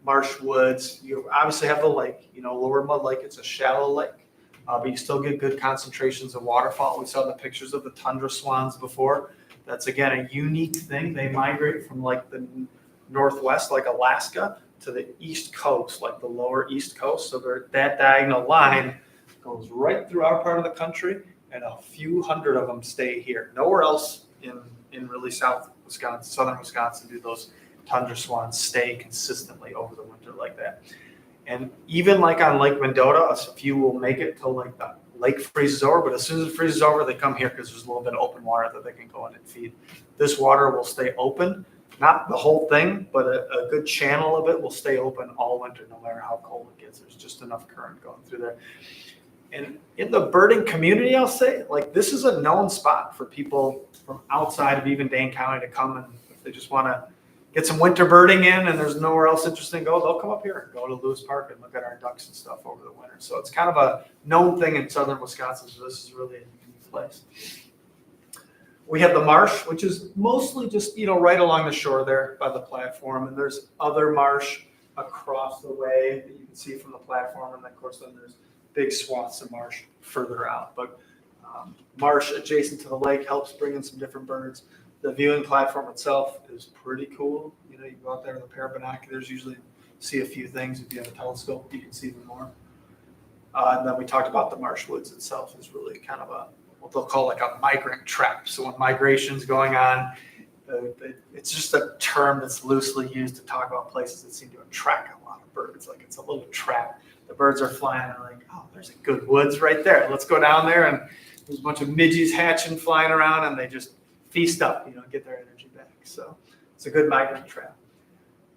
Marsh Woods, you obviously have the lake. Lower Mud Lake, it's a shallow lake, but you still get good concentrations of waterfowl. We saw the pictures of the tundra swans before. That's, again, a unique thing. They migrate from like the northwest, like Alaska, to the east coast, like the lower east coast. So that diagonal line goes right through our part of the country, and a few hundred of them stay here. Nowhere else in really southern Wisconsin do those tundra swans stay consistently over the winter like that. And even like on Lake Mendota, a few will make it till like the lake freezes over, but as soon as it freezes over, they come here because there's a little bit of open water that they can go in and feed. This water will stay open not the whole thing, but a good channel of it will stay open all winter, no matter how cold it gets. There's just enough current going through there. And in the birding community, I'll say, like, this is a known spot for people from outside of even Dane County to come, and if they just want to get some winter birding in and there's nowhere else interesting to go, they'll come up here and go to Lewis Park and look at our ducks and stuff over the winter. So it's kind of a known thing in southern Wisconsin, so this is really a unique place. We have the marsh, which is mostly just, right along the shore there by the platform. And there's other marsh across the way that you can see from the platform. And of course, then there's big swaths of marsh further out. But marsh adjacent to the lake helps bring in some different birds. The viewing platform itself is pretty cool. You go out there with a pair of binoculars, usually see a few things. If you have a telescope, you can see even more. And then we talked about the marsh woods itself is really kind of what they'll call like a migrant trap. So when migration's going on, it's just a term that's loosely used to talk about places that seem to attract a lot of birds. Like it's a little trap. The birds are flying and like, oh, there's a good woods right there. Let's go down there, and there's a bunch of midges hatching, flying around, and they just feast up, get their energy back. So it's a good migrant trap.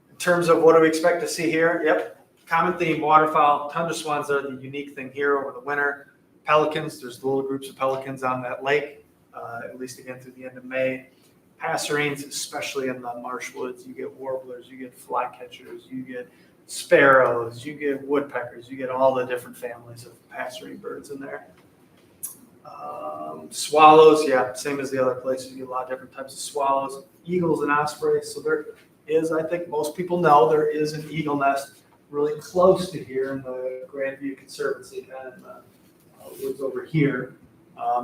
In terms of what do we expect to see here? Yep, common theme, waterfowl, tundra swans are the unique thing here over the winter. Pelicans, there's little groups of pelicans on that lake, at least again through the end of May. Passerines, especially in the marsh woods, you get warblers, you get flycatchers, you get sparrows, you get woodpeckers, you get all the different families of passerine birds in there. Swallows, yeah, same as the other places, you get a lot of different types of swallows, eagles and ospreys. So there is, I think most people know, there is an eagle nest really close to here in the Grandview Conservancy, kind of in the woods over here.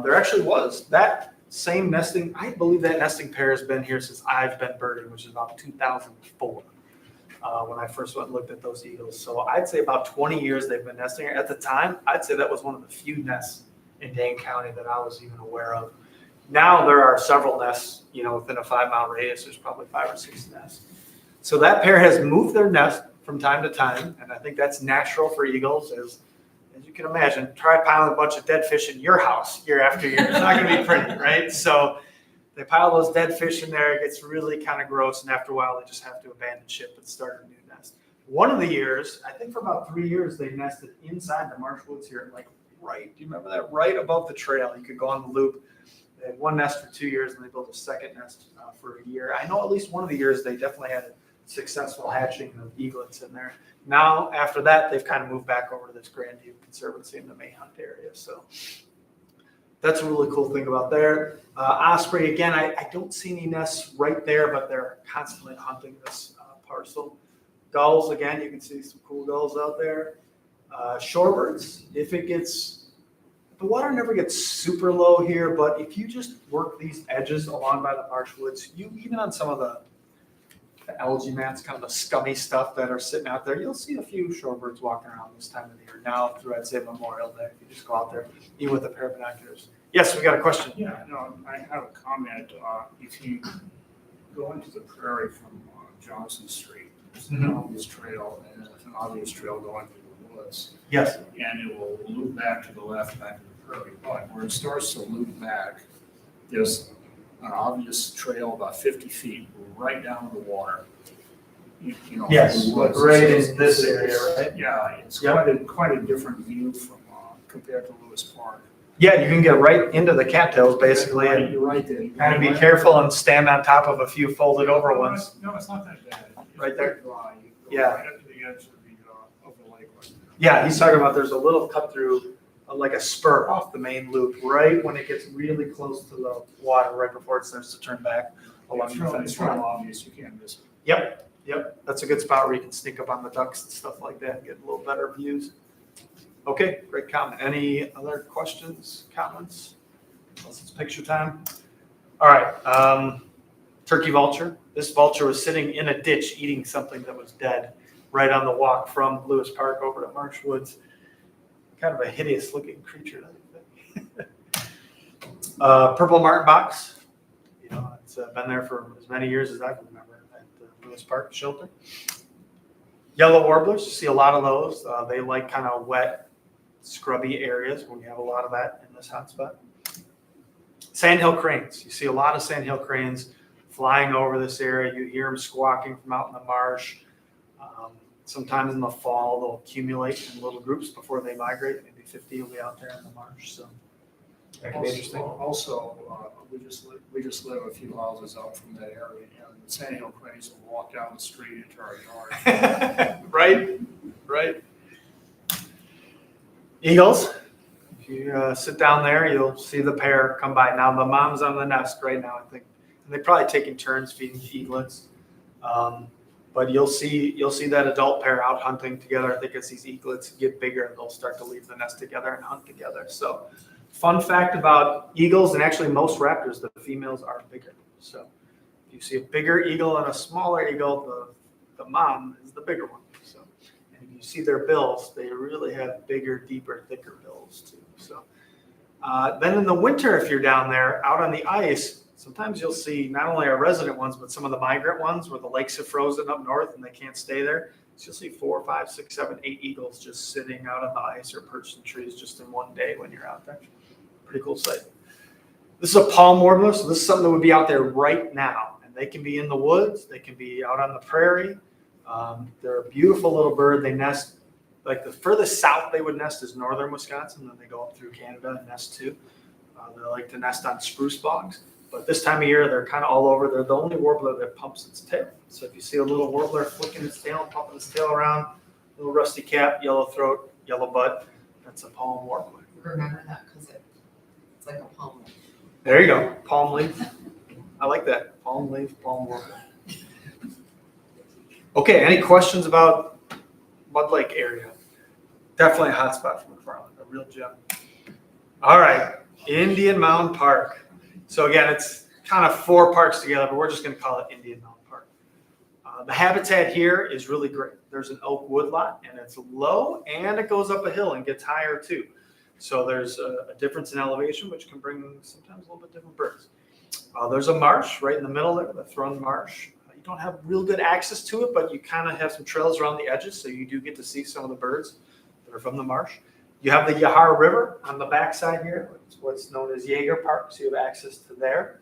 There actually was that same nesting. I believe that nesting pair has been here since I've been birding, which is about 2004 when I first went and looked at those eagles. So I'd say about 20 years they've been nesting here. At the time, I'd say that was one of the few nests in Dane County that I was even aware of. Now there are several nests, within a 5-mile radius. There's probably 5 or 6 nests. So that pair has moved their nest from time to time, and I think that's natural for eagles. As you can imagine, try piling a bunch of dead fish in your house year after year. It's not going to be pretty, right? So they pile those dead fish in there. It gets really kind of gross, and after a while, they just have to abandon ship and start a new nest. One of the years, I think for about 3 years, they nested inside the marsh woods here, like right. Do you remember that? Right above the trail. You could go on the loop. They had one nest for 2 years, and they built a second nest for a year. I know at least one of the years they definitely had a successful hatching of eaglets in there. Now, after that, they've kind of moved back over to this Grandview Conservancy in the Mayhunt area. So that's a really cool thing about there. Osprey, again, I don't see any nests right there, but they're constantly hunting this parcel. Gulls, again, you can see some cool gulls out there. Shorebirds, the water never gets super low here, but if you just work these edges along by the marsh woods, even on some of the algae mats, kind of the scummy stuff that are sitting out there, you'll see a few shorebirds walking around this time of the year. Now through, I'd say, Memorial Day, if you just go out there, even with a pair of binoculars. Yes, we got a question. Yeah, no, I have a comment. If you go into the prairie from Johnson Street, there's an obvious trail, and there's an obvious trail going through the woods. Yes. And it will loop back to the left, back to the prairie. But where it starts to loop back, there's an obvious trail about 50 feet right down to the water. Yes, the woods. right in this area, right? Yeah, it's Yep. quite a different view from compared to Lewis Park. Yeah, you can get right into the cattails, basically, and You're right there. kind of be careful and stand on top of a few folded over ones. No, it's not that bad. It's Right there? Dry. You go Yeah. right up to the edge of the lake. Right there. Yeah, he's talking about there's a little cut through, like a spur off the main loop, right when it gets really close to the water, right before it starts to turn back along the fence It's real line. obvious. You can't miss it. Yep, that's a good spot where you can sneak up on the ducks and stuff like that and get a little better views. Okay, great comment. Any other questions, comments? Unless it's picture time. All right, turkey vulture. This vulture was sitting in a ditch eating something that was dead right on the walk from Lewis Park over to Marsh Woods. Kind of a hideous looking creature, I think. Purple martin box. It's been there for as many years as I can remember at the Lewis Park shelter. Yellow warblers, you see a lot of those. They like kind of wet, scrubby areas. We have a lot of that in this hotspot. Sandhill cranes. You see a lot of sandhill cranes flying over this area. You hear them squawking from out in the marsh. Sometimes in the fall, they'll accumulate in little groups before they migrate. Maybe 50 will be out there in the marsh. So that can be interesting. Also, we just live a few houses out from that area, and the Sandhill cranes will walk down the street into our yard. Right. Eagles. If you sit down there, you'll see the pair come by. Now the mom's on the nest right now, I think, and they're probably taking turns feeding the eaglets. But you'll see that adult pair out hunting together. I think as these eaglets get bigger, they'll start to leave the nest together and hunt together. So, fun fact about eagles, and actually most raptors, the females are bigger. So, if you see a bigger eagle and a smaller eagle, the mom is the bigger one. So, and if you see their bills, they really have bigger, deeper, thicker bills too. So, then in the winter, if you're down there out on the ice, sometimes you'll see not only our resident ones, but some of the migrant ones where the lakes have frozen up north and they can't stay there. So you'll see 4, 5, 6, 7, 8 eagles just sitting out on the ice or perched in trees just in one day when you're out there. Pretty cool sight. This is a palm warbler, so this is something that would be out there right now. And they can be in the woods, they can be out on the prairie. They're a beautiful little bird. They nest, like the furthest south they would nest is northern Wisconsin, then they go up through Canada and nest too. They like to nest on spruce bogs. But this time of year, they're kind of all over. They're the only warbler that pumps its tail. So if you see a little warbler flicking its tail and pumping its tail around, little rusty cap, yellow throat, yellow butt, that's a palm warbler. Remember that because it's like a palm leaf. There you go, palm leaf. I like that, palm leaf, palm warbler. Okay, any questions about Mud Lake area? Definitely a hot spot for McFarland, a real gem. All right, Indian Mound Park. So again, it's kind of 4 parks together, but we're just going to call it Indian Mound Park. The habitat here is really great. There's an oak woodlot, and it's low, and it goes up a hill and gets higher too. So there's a difference in elevation, which can bring sometimes a little bit different birds. There's a marsh right in the middle there, the Thrun Marsh. You don't have real good access to it, but you kind of have some trails around the edges, so you do get to see some of the birds that are from the marsh. You have the Yahar River on the backside here. It's what's known as Jaeger Park, so you have access to there.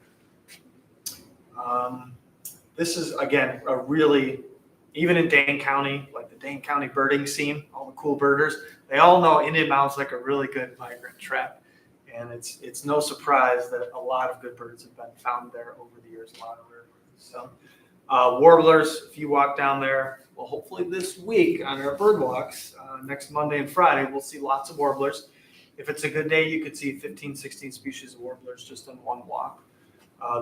This is, again, a really, even in Dane County, like the Dane County birding scene, all the cool birders, they all know Indian Mound's like a really good migrant trap. And it's no surprise that a lot of good birds have been found there over the years, a lot of rare birds. So warblers, if you walk down there, well, hopefully this week on our bird walks, next Monday and Friday, we'll see lots of warblers. If it's a good day, you could see 15, 16 species of warblers just on one walk.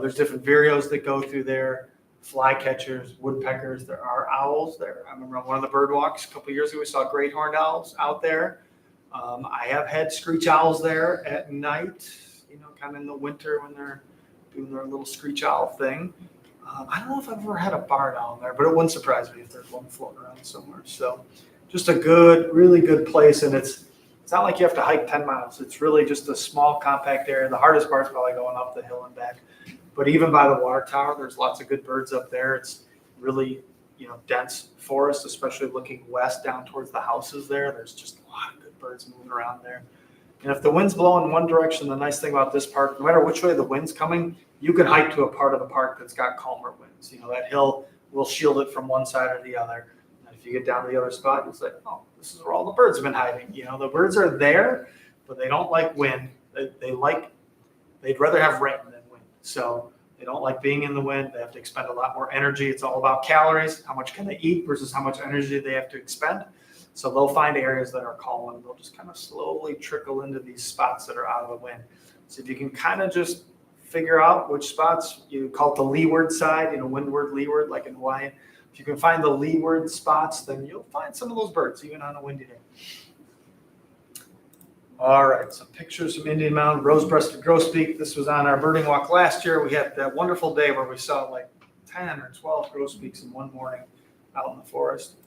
There's different vireos that go through there, flycatchers, woodpeckers. There are owls there. I remember on one of the bird walks a couple of years ago, we saw great horned owls out there. I have had screech owls there at night, kind of in the winter when they're doing their little screech owl thing. I don't know if I've ever had a barred owl there, but it wouldn't surprise me if there's one floating around somewhere. So just a good, really good place. And it's not like you have to hike 10 miles. It's really just a small, compact area. The hardest part is probably going up the hill and back. But even by the water tower, there's lots of good birds up there. It's really, dense forest, especially looking west down towards the houses there. There's just a lot of good birds moving around there. And if the wind's blowing in one direction, the nice thing about this park, no matter which way the wind's coming, you can hike to a part of the park that's got calmer winds. That hill will shield it from one side or the other. And if you get down to the other spot, you'll say, oh, this is where all the birds have been hiding. The birds are there, but they don't like wind. They'd rather have rain than wind. So they don't like being in the wind. They have to expend a lot more energy. It's all about calories. How much can they eat versus how much energy they have to expend. So they'll find areas that are calm and they'll just kind of slowly trickle into these spots that are out of the wind. So if you can kind of just figure out which spots, you call it the leeward side, windward, leeward, like in Hawaii. If you can find the leeward spots, then you'll find some of those birds, even on a windy day. All right, some pictures from Indian Mound, rose-breasted grosbeak. This was on our birding walk last year. We had that wonderful day where we saw like 10 or 12 grosbeaks in one morning out in the forest.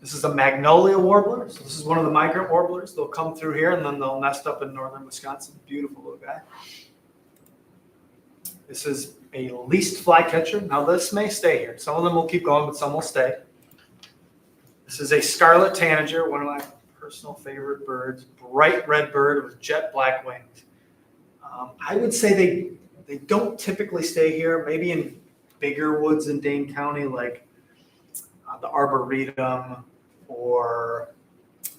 This is a magnolia warbler. So this is one of the migrant warblers. They'll come through here and then they'll nest up in northern Wisconsin. Beautiful little guy. This is a least flycatcher. Now this may stay here. Some of them will keep going, but some will stay. This is a scarlet tanager, one of my personal favorite birds. Bright red bird with jet black wings. I would say They don't typically stay here, maybe in bigger woods in Dane County, like the Arboretum, or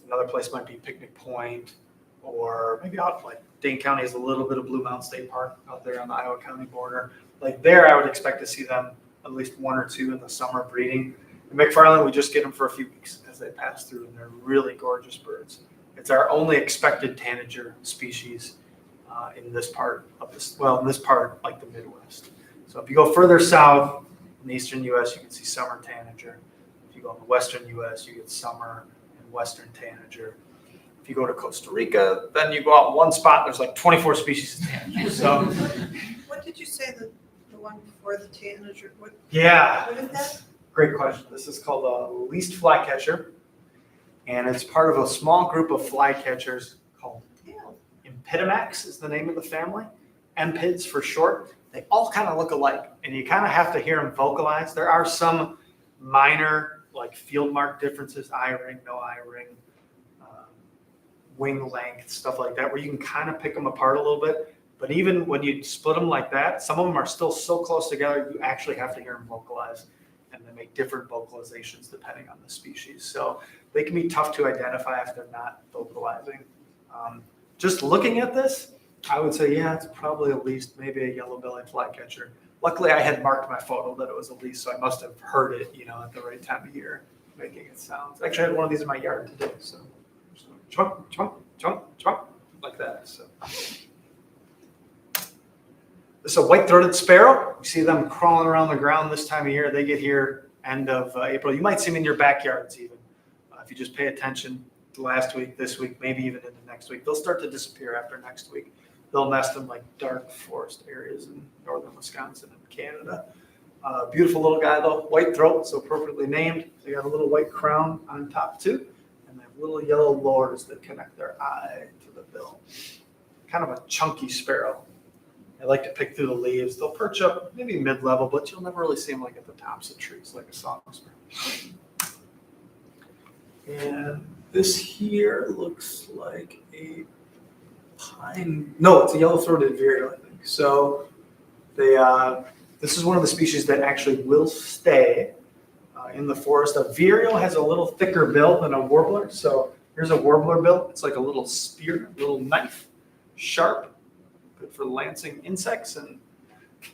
another place might be Picnic Point, or maybe out like Dane County has a little bit of Blue Mountain State Park out there on the Iowa County border. Like there, I would expect to see them at least 1 or 2 in the summer breeding. In McFarland, we just get them for a few weeks as they pass through, and they're really gorgeous birds. It's our only expected tanager species in this part of this, well, in this part, like the Midwest. So if you go further south in the eastern U.S., you can see summer tanager. If you go in the western U.S., you get summer and western tanager. If you go to Costa Rica, then you go out one spot, there's like 24 species of tanager. So, What did you say the one before the tanager? yeah, What is that? great question. This is called a least flycatcher, and it's part of a small group of flycatchers called Impidimaks is the name of the family. Empids for short. They all kind of look alike, and you kind of have to hear them vocalize. There are some minor, like field mark differences, eye ring, no eye ring, wing length, stuff like that, where you can kind of pick them apart a little bit. But even when you split them like that, some of them are still so close together, you actually have to hear them vocalize, and they make different vocalizations depending on the species. So they can be tough to identify if they're not vocalizing. Just looking at this, I would say, yeah, it's probably at least maybe a yellow-bellied flycatcher. Luckily, I had marked my photo that it was a least, so I must have heard it, at the right time of year, making it sound. Actually, I had one of these in my yard today, so chunk, chunk, chunk, chunk, like that. So this is a white-throated sparrow. You see them crawling around the ground this time of year. They get here end of April. You might see them in your backyards even. If you just pay attention last week, this week, maybe even into next week. They'll start to disappear after next week. They'll nest in like dark forest areas in northern Wisconsin and Canada. Beautiful little guy though, white throat, so appropriately named. They got a little white crown on top too, and they have little yellow lores that connect their eye to the bill. Kind of a chunky sparrow. They like to pick through the leaves. They'll perch up maybe mid-level, but you'll never really see them like at the tops of trees like a song sparrow. And this here looks like a pine. No, it's a yellow-throated vireo, I think. So they, this is one of the species that actually will stay in the forest. A vireo has a little thicker bill than a warbler. So here's a warbler bill. It's like a little spear, a little knife, sharp, good for lancing insects and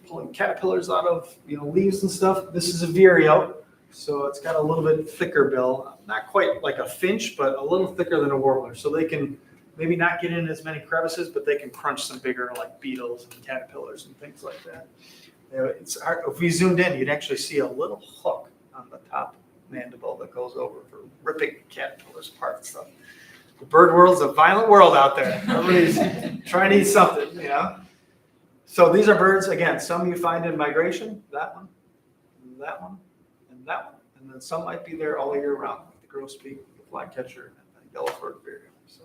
pulling caterpillars out of leaves and stuff. This is a vireo. So it's got a little bit thicker bill, not quite like a finch, but a little thicker than a warbler. So they can maybe not get in as many crevices, but they can crunch some bigger like beetles and caterpillars and things like that. It's hard. If we zoomed in, you'd actually see a little hook on the top mandible that goes over for ripping caterpillars apart and stuff. The bird world's a violent world out there. Everybody's trying to eat something, So these are birds, again, some you find in migration, that one, that one, and that one. And then some might be there all year round, like the grosbeak, the flycatcher, and the yellow-throated vireo. So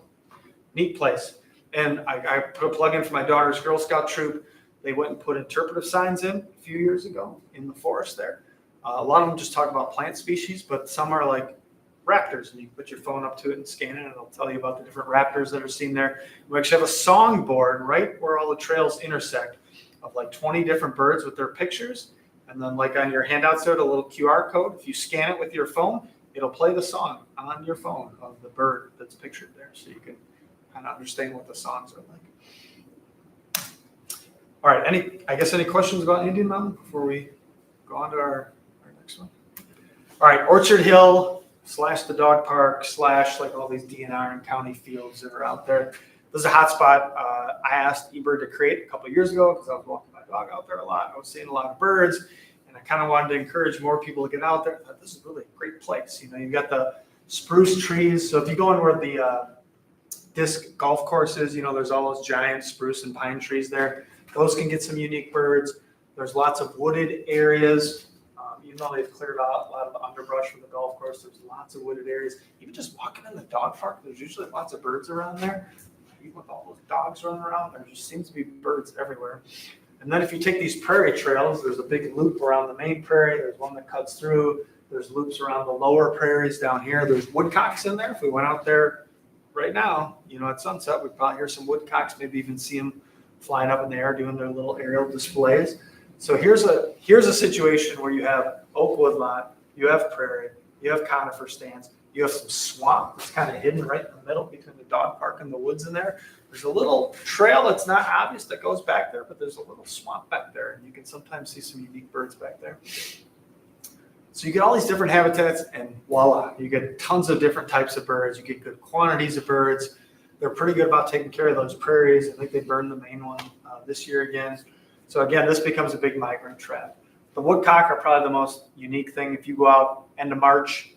neat place. And I put a plug in for my daughter's Girl Scout troop. They went and put interpretive signs in a few years ago in the forest there. A lot of them just talk about plant species, but some are like raptors, and you put your phone up to it and scan it, and it'll tell you about the different raptors that are seen there. We actually have a song board right where all the trails intersect of like 20 different birds with their pictures. And then like on your handouts there, a little QR code. If you scan it with your phone, it'll play the song on your phone of the bird that's pictured there. So you can kind of understand what the songs are like. All right, any questions about Indian Mountain before we go on to our next one? All right, Orchard Hill / the dog park / like all these DNR and county fields that are out there. This is a hot spot. I asked eBird to create a couple of years ago because I was walking my dog out there a lot. I was seeing a lot of birds, and I kind of wanted to encourage more people to get out there. I thought this is really a great place. You've got the spruce trees. So if you go in where the disc golf course is, there's all those giant spruce and pine trees there. Those can get some unique birds. There's lots of wooded areas. Even though they've cleared out a lot of the underbrush from the golf course, there's lots of wooded areas. Even just walking in the dog park, there's usually lots of birds around there. Even with all those dogs running around, there just seems to be birds everywhere. And then if you take these prairie trails, there's a big loop around the main prairie. There's one that cuts through. There's loops around the lower prairies down here. There's woodcocks in there. If we went out there right now, at sunset, we'd probably hear some woodcocks, maybe even see them flying up in the air, doing their little aerial displays. So here's a situation where you have oak woodlot, you have prairie, you have conifer stands, you have some swamp that's kind of hidden right in the middle between the dog park and the woods in there. There's a little trail that's not obvious that goes back there, but there's a little swamp back there, and you can sometimes see some unique birds back there. So you get all these different habitats, and voila, you get tons of different types of birds. You get good quantities of birds. They're pretty good about taking care of those prairies. I think they burned the main one this year again. So again, this becomes a big migrant trap. The woodcock are probably the most unique thing. If you go out end of March,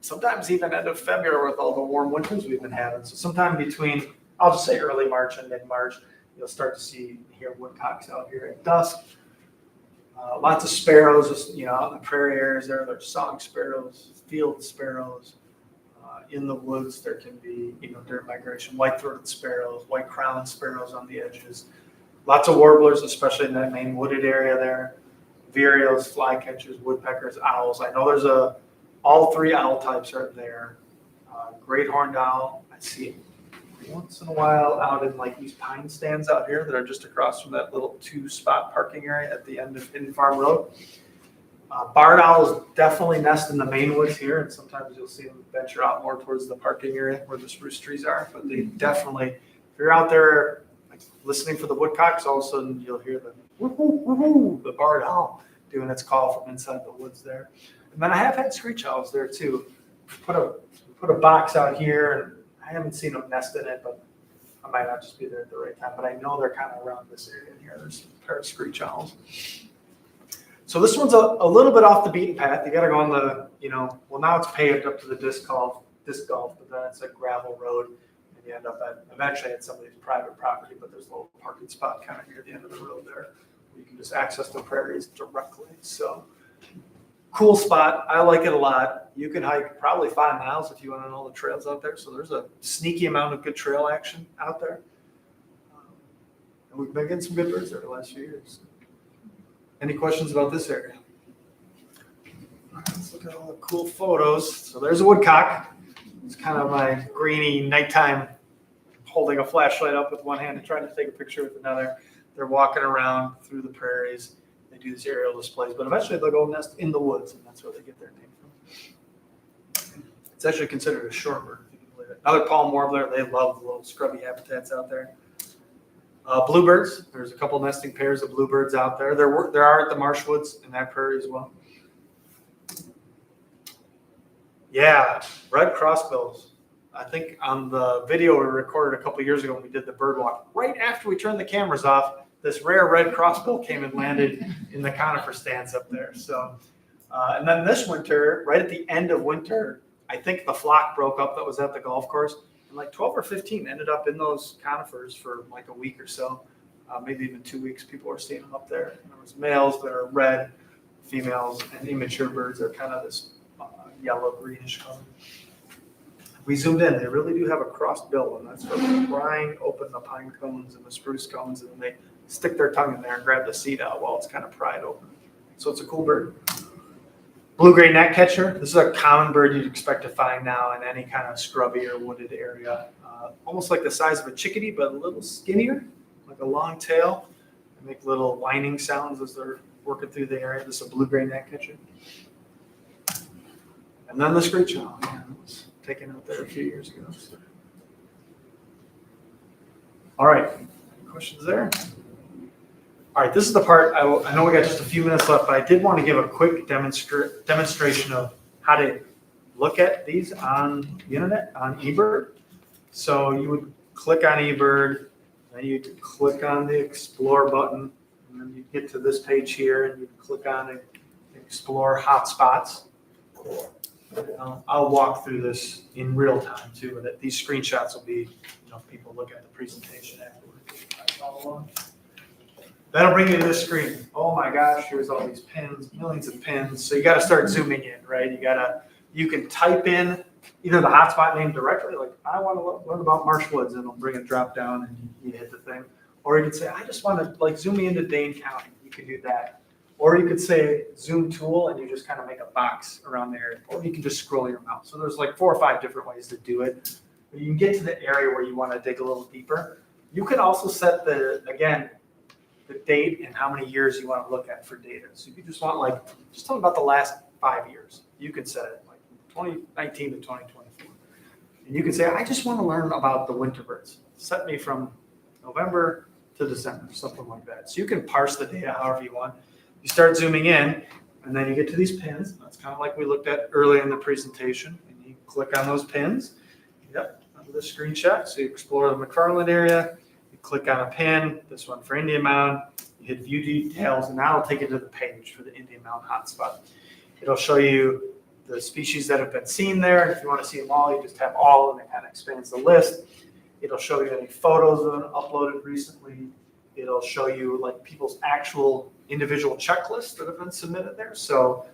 sometimes even end of February with all the warm winters we've been having. So sometime between, I'll just say early March and mid-March, you'll start to see hear woodcocks out here at dusk. Lots of sparrows, out in the prairie areas there. There's song sparrows, field sparrows. In the woods, there can be, during migration, white-throated sparrows, white-crowned sparrows on the edges. Lots of warblers, especially in that main wooded area there. Vireos, flycatchers, woodpeckers, owls. I know there's all three owl types are there. Great horned owl, I see once in a while out in like these pine stands out here that are just across from that little 2-spot parking area at the end of Hidden Farm Road. Barred owls definitely nest in the main woods here, and sometimes you'll see them venture out more towards the parking area where the spruce trees are. But they definitely, if you're out there like listening for the woodcocks, all of a sudden you'll hear the barred owl doing its call from inside the woods there. And then I have had screech owls there too. Put a box out here, and I haven't seen them nest in it, but I might not just be there at the right time. But I know they're kind of around this area in here. There's a pair of screech owls. So this one's a little bit off the beaten path. You got to go on the, well, now it's paved up to the disc golf, but then it's a gravel road, and you end up eventually at somebody's private property. But there's a little parking spot kind of near the end of the road there, where you can just access the prairies directly. So cool spot. I like it a lot. You can hike probably 5 miles if you want to know the trails out there. So there's a sneaky amount of good trail action out there. And we've been getting some good birds there the last few years. Any questions about this area? All right, let's look at all the cool photos. So there's a woodcock. It's kind of my greeny nighttime holding a flashlight up with one hand and trying to take a picture with another. They're walking around through the prairies. They do these aerial displays, but eventually they'll go nest in the woods, and that's where they get their name from. It's actually considered a shorebird, if you can believe it. Another palm warbler. They love the little scrubby habitats out there. Bluebirds. There's a couple nesting pairs of bluebirds out there. There are at the marsh woods in that prairie as well. Yeah, red crossbills. I think on the video we recorded a couple years ago when we did the bird walk, right after we turned the cameras off, this rare red crossbill came and landed in the conifer stands up there. So, and then this winter, right at the end of winter, I think the flock broke up that was at the golf course. And like 12 or 15 ended up in those conifers for like a week or so, maybe even 2 weeks. People were seeing them up there. And there was males that are red, females, and immature birds are kind of this yellow greenish color. We zoomed in. They really do have a crossed bill, and that's where they're prying open the pine cones and the spruce cones, and then they stick their tongue in there and grab the seed out while it's kind of pried open. So it's a cool bird. Blue-gray gnatcatcher. This is a common bird you'd expect to find now in any kind of scrubby or wooded area. Almost like the size of a chickadee, but a little skinnier, like a long tail. They make little whining sounds as they're working through the area. This is a blue-gray gnatcatcher. And then the screech owl. Yeah, it was taken out there a few years ago. So. All right. Any questions there? All right, this is the part, I know we got just a few minutes left, but I did want to give a quick demonstration of how to look at these on the internet, on eBird. So you would click on eBird, then you'd click on the Explore button, and then you get to this page here, and you click on Explore Hotspots. I'll walk through this in real time too, and these screenshots will be, people look at the presentation afterwards. That'll bring you to this screen. Oh my gosh, here's all these pins, millions of pins. So you got to start zooming in, right? You can type in either the hotspot name directly, like I want to learn about marsh woods, and it'll bring a drop down and you hit the thing. Or you could say, I just want to zoom me into Dane County. You could do that. Or you could say zoom tool and you just kind of make a box around there. Or you can just scroll your mouse. So there's like 4 or 5 different ways to do it. But you can get to the area where you want to dig a little deeper. You can also set the date and how many years you want to look at for data. So if you just want just tell me about the last 5 years. You can set it like 2019 to 2024. And you can say, I just want to learn about the winter birds. Set me from November to December, something like that. So you can parse the data however you want. You start zooming in, and then you get to these pins. That's kind of like we looked at earlier in the presentation. And you click on those pins. Yep, under the screenshot. So you explore the McFarland area. You click on a pin, this one for Indian Mound. You hit view details, and now it'll take you to the page for the Indian Mound hotspot. It'll show you the species that have been seen there. If you want to see them all, you just tap all, and it kind of expands the list. It'll show you any photos that have been uploaded recently. It'll show you like people's actual individual checklists that have been submitted there. So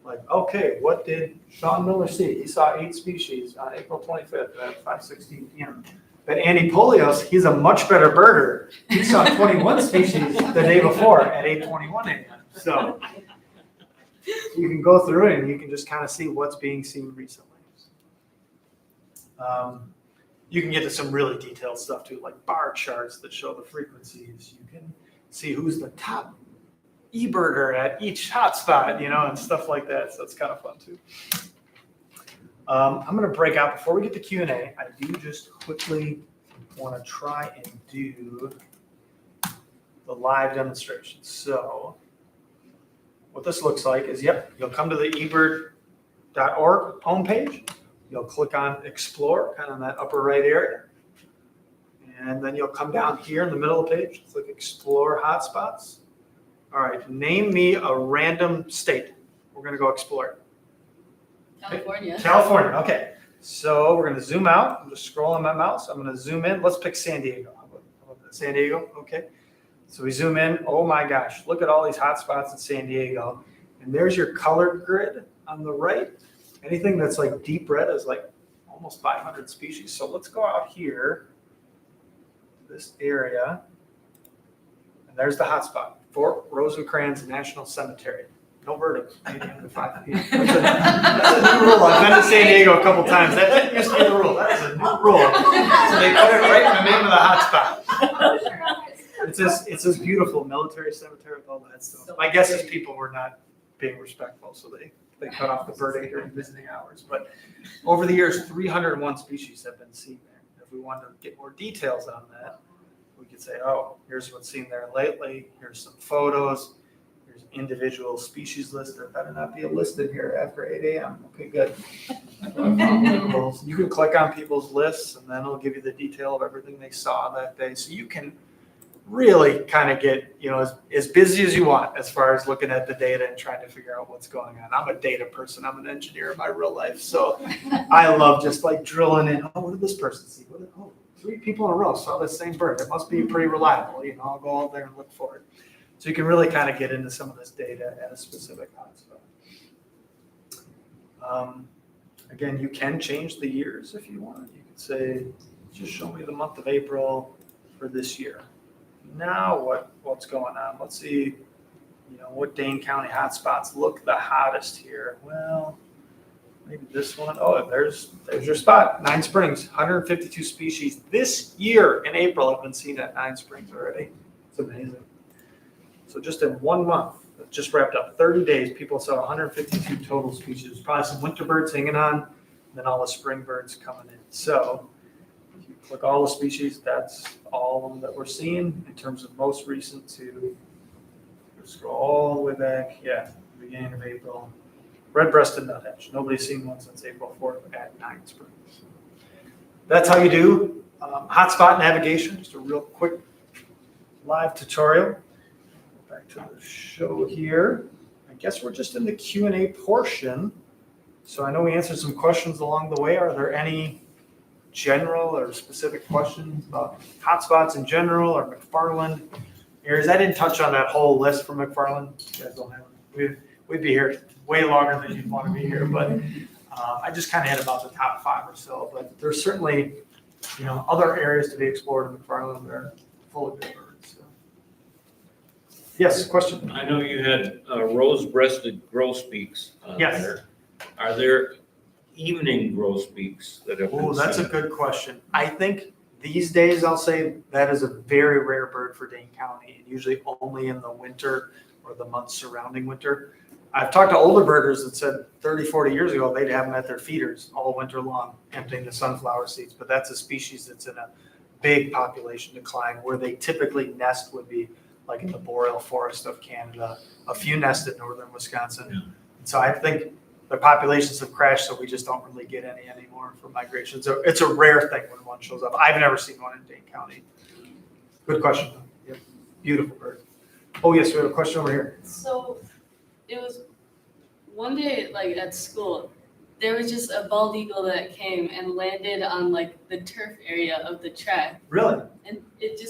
like, okay, what did Shawn Miller see? He saw 8 species on April 25th at 5:16 p.m. But Andy Polios, he's a much better birder. He saw 21 species the day before at 8:21 a.m. So you can go through it and you can just kind of see what's being seen recently. You can get to some really detailed stuff too, like bar charts that show the frequencies. You can see who's the top e-birder at each hotspot, and stuff like that. So it's kind of fun too. I'm going to break out before we get to Q&A. I do just quickly want to try and do the live demonstration. So what this looks like is, you'll come to the ebird.org homepage. You'll click on Explore, kind of in that upper right area. And then you'll come down here in the middle of the page, click Explore Hotspots. All right, name me a random state. We're going to go explore. California, okay. So we're going to zoom out. I'm just scrolling my mouse. I'm going to zoom in. Let's pick San Diego. How about that? San Diego, okay. So we zoom in. Oh my gosh, look at all these hotspots in San Diego. And there's your colored grid on the right. Anything that's like deep red is like almost 500 species. So let's go out here, this area, and there's the hotspot, Fort Rosecrans National Cemetery. No birding, 8 a.m. to 5 p.m. That's a new rule. I've been to San Diego a couple times. That used to be the rule. That is a new rule. So they put it right in the name of the hotspot. It's this beautiful military cemetery with all that stuff. My guess is people were not being respectful, so they cut off the birding during visiting hours. But over the years, 301 species have been seen there. If we wanted to get more details on that, we could say, oh, here's what's seen there lately. Here's some photos. Here's individual species list. There better not be a listed here after 8 a.m. Okay, good. You can click on people's lists, and then it'll give you the detail of everything they saw that day. So you can really kind of get, as busy as you want as far as looking at the data and trying to figure out what's going on. I'm a data person. I'm an engineer in my real life. So I love just like drilling in. Oh, what did this person see? 3 people in a row saw the same bird. It must be pretty reliable. I'll go out there and look for it. So you can really kind of get into some of this data at a specific hotspot. Again, you can change the years if you want. You could say, just show me the month of April for this year. Now what's going on? Let's see, what Dane County hotspots look the hottest here. Well, maybe this one. Oh, there's your spot, 9 Springs. 152 species this year in April have been seen at 9 Springs already. It's amazing. So just in 1 month, it just wrapped up 30 days, people saw 152 total species. Probably some winter birds hanging on, and then all the spring birds coming in. So if you click all the species, that's all of them that we're seeing in terms of most recent to scroll all the way back. Yeah, beginning of April. Red-breasted nuthatch. Nobody's seen one since April 4th at 9 Springs. That's how you do hotspot navigation. Just a real quick live tutorial. Back to the show here. I guess we're just in the Q&A portion. So I know we answered some questions along the way. Are there any general or specific questions about hotspots in general or McFarland areas? I didn't touch on that whole list for McFarland. You guys don't have it. We'd be here way longer than you'd want to be here, but I just kind of hit about the top 5 or so. But there's certainly, other areas to be explored in McFarland that are full of good birds. So. Yes, question. I know you had rose-breasted grosbeaks on Yes. there. Are there evening grosbeaks that have been Oh, that's seen? a good question. I think These days, I'll say that is a very rare bird for Dane County, and usually only in the winter or the months surrounding winter. I've talked to older birders that said 30, 40 years ago, they'd have them at their feeders all winter long, emptying the sunflower seeds. But that's a species that's in a big population decline. Where they typically nest would be like in the boreal forest of Canada, a few nest in northern Wisconsin. Yeah. So I think their populations have crashed, so we just don't really get any anymore for migration. So it's a rare thing when one shows up. I've never seen one in Dane County. Good question. Yep. Beautiful bird. Oh, yes, we have a question over here. So it was one day, like at school, there was just a bald eagle that came and landed on like the turf area of the track. Really? And it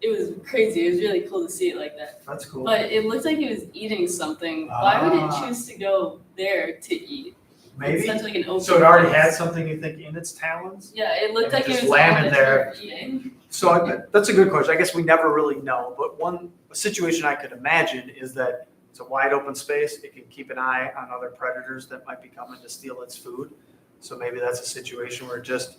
was crazy. It was really cool to see it like that. That's cool. But it looked like it was eating something. Why would it choose to go there to eat? Maybe. It's such like an open So it already place. had something you think in its talons? Yeah, it looked and it like it just was landed on the there. turf eating. So that's a good question. I guess we never really know. But one situation I could imagine is that it's a wide open space. It can keep an eye on other predators that might be coming to steal its food. So maybe that's a situation where it was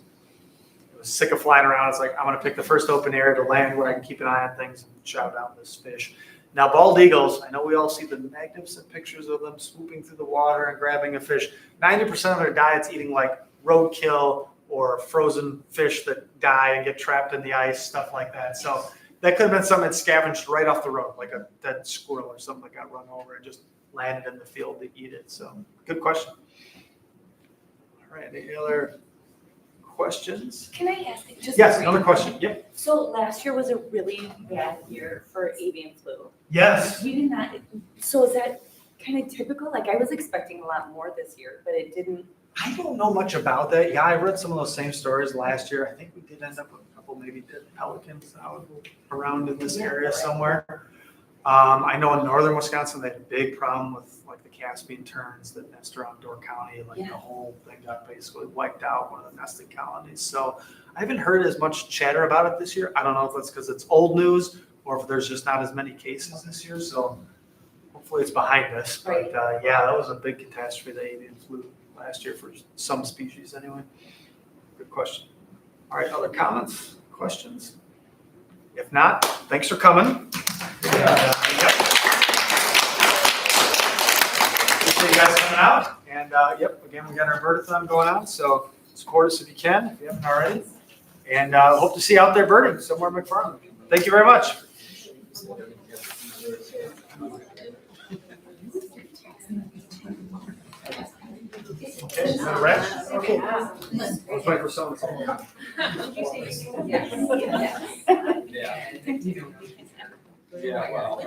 sick of flying around. It's like, I'm going to pick the first open area to land where I can keep an eye on things and chow down this fish. Now, bald eagles, I know we all see the magnificent pictures of them swooping through the water and grabbing a fish. 90% of their diet's eating like roadkill or frozen fish that die and get trapped in the ice, stuff like that. So that could have been something that scavenged right off the road, like a dead squirrel or something that got run over and just landed in the field to eat it. So good question. All right, any other questions? Can I ask just? Yes, another question. Yep. So last year was a really bad year for avian flu. Yes. We did not, so is that kind of typical? Like I was expecting a lot more this year, but it didn't. I don't know much about that. Yeah, I read some of those same stories last year. I think we did end up with a couple maybe dead pelicans out around in this area somewhere. I know in northern Wisconsin, they had a big problem with like the Caspian terns that nest around Door County. Like the whole thing got basically wiped out, one of the nesting colonies. So I haven't heard as much chatter about it this year. I don't know if that's because it's old news or if there's just not as many cases this year. So hopefully it's behind us. But yeah, that was a big catastrophe, the avian flu last year for some species anyway. Good question. All right, other comments, questions? If not, thanks for coming. Yep. Appreciate you guys coming out. And yep, again, we got our birdathon going on, so support us if you can, if you haven't already. And hope to see you out there birding somewhere in McFarland. Thank you very much. Okay, is that a wrap? Okay. Let's wait for someone to come. Yeah, well.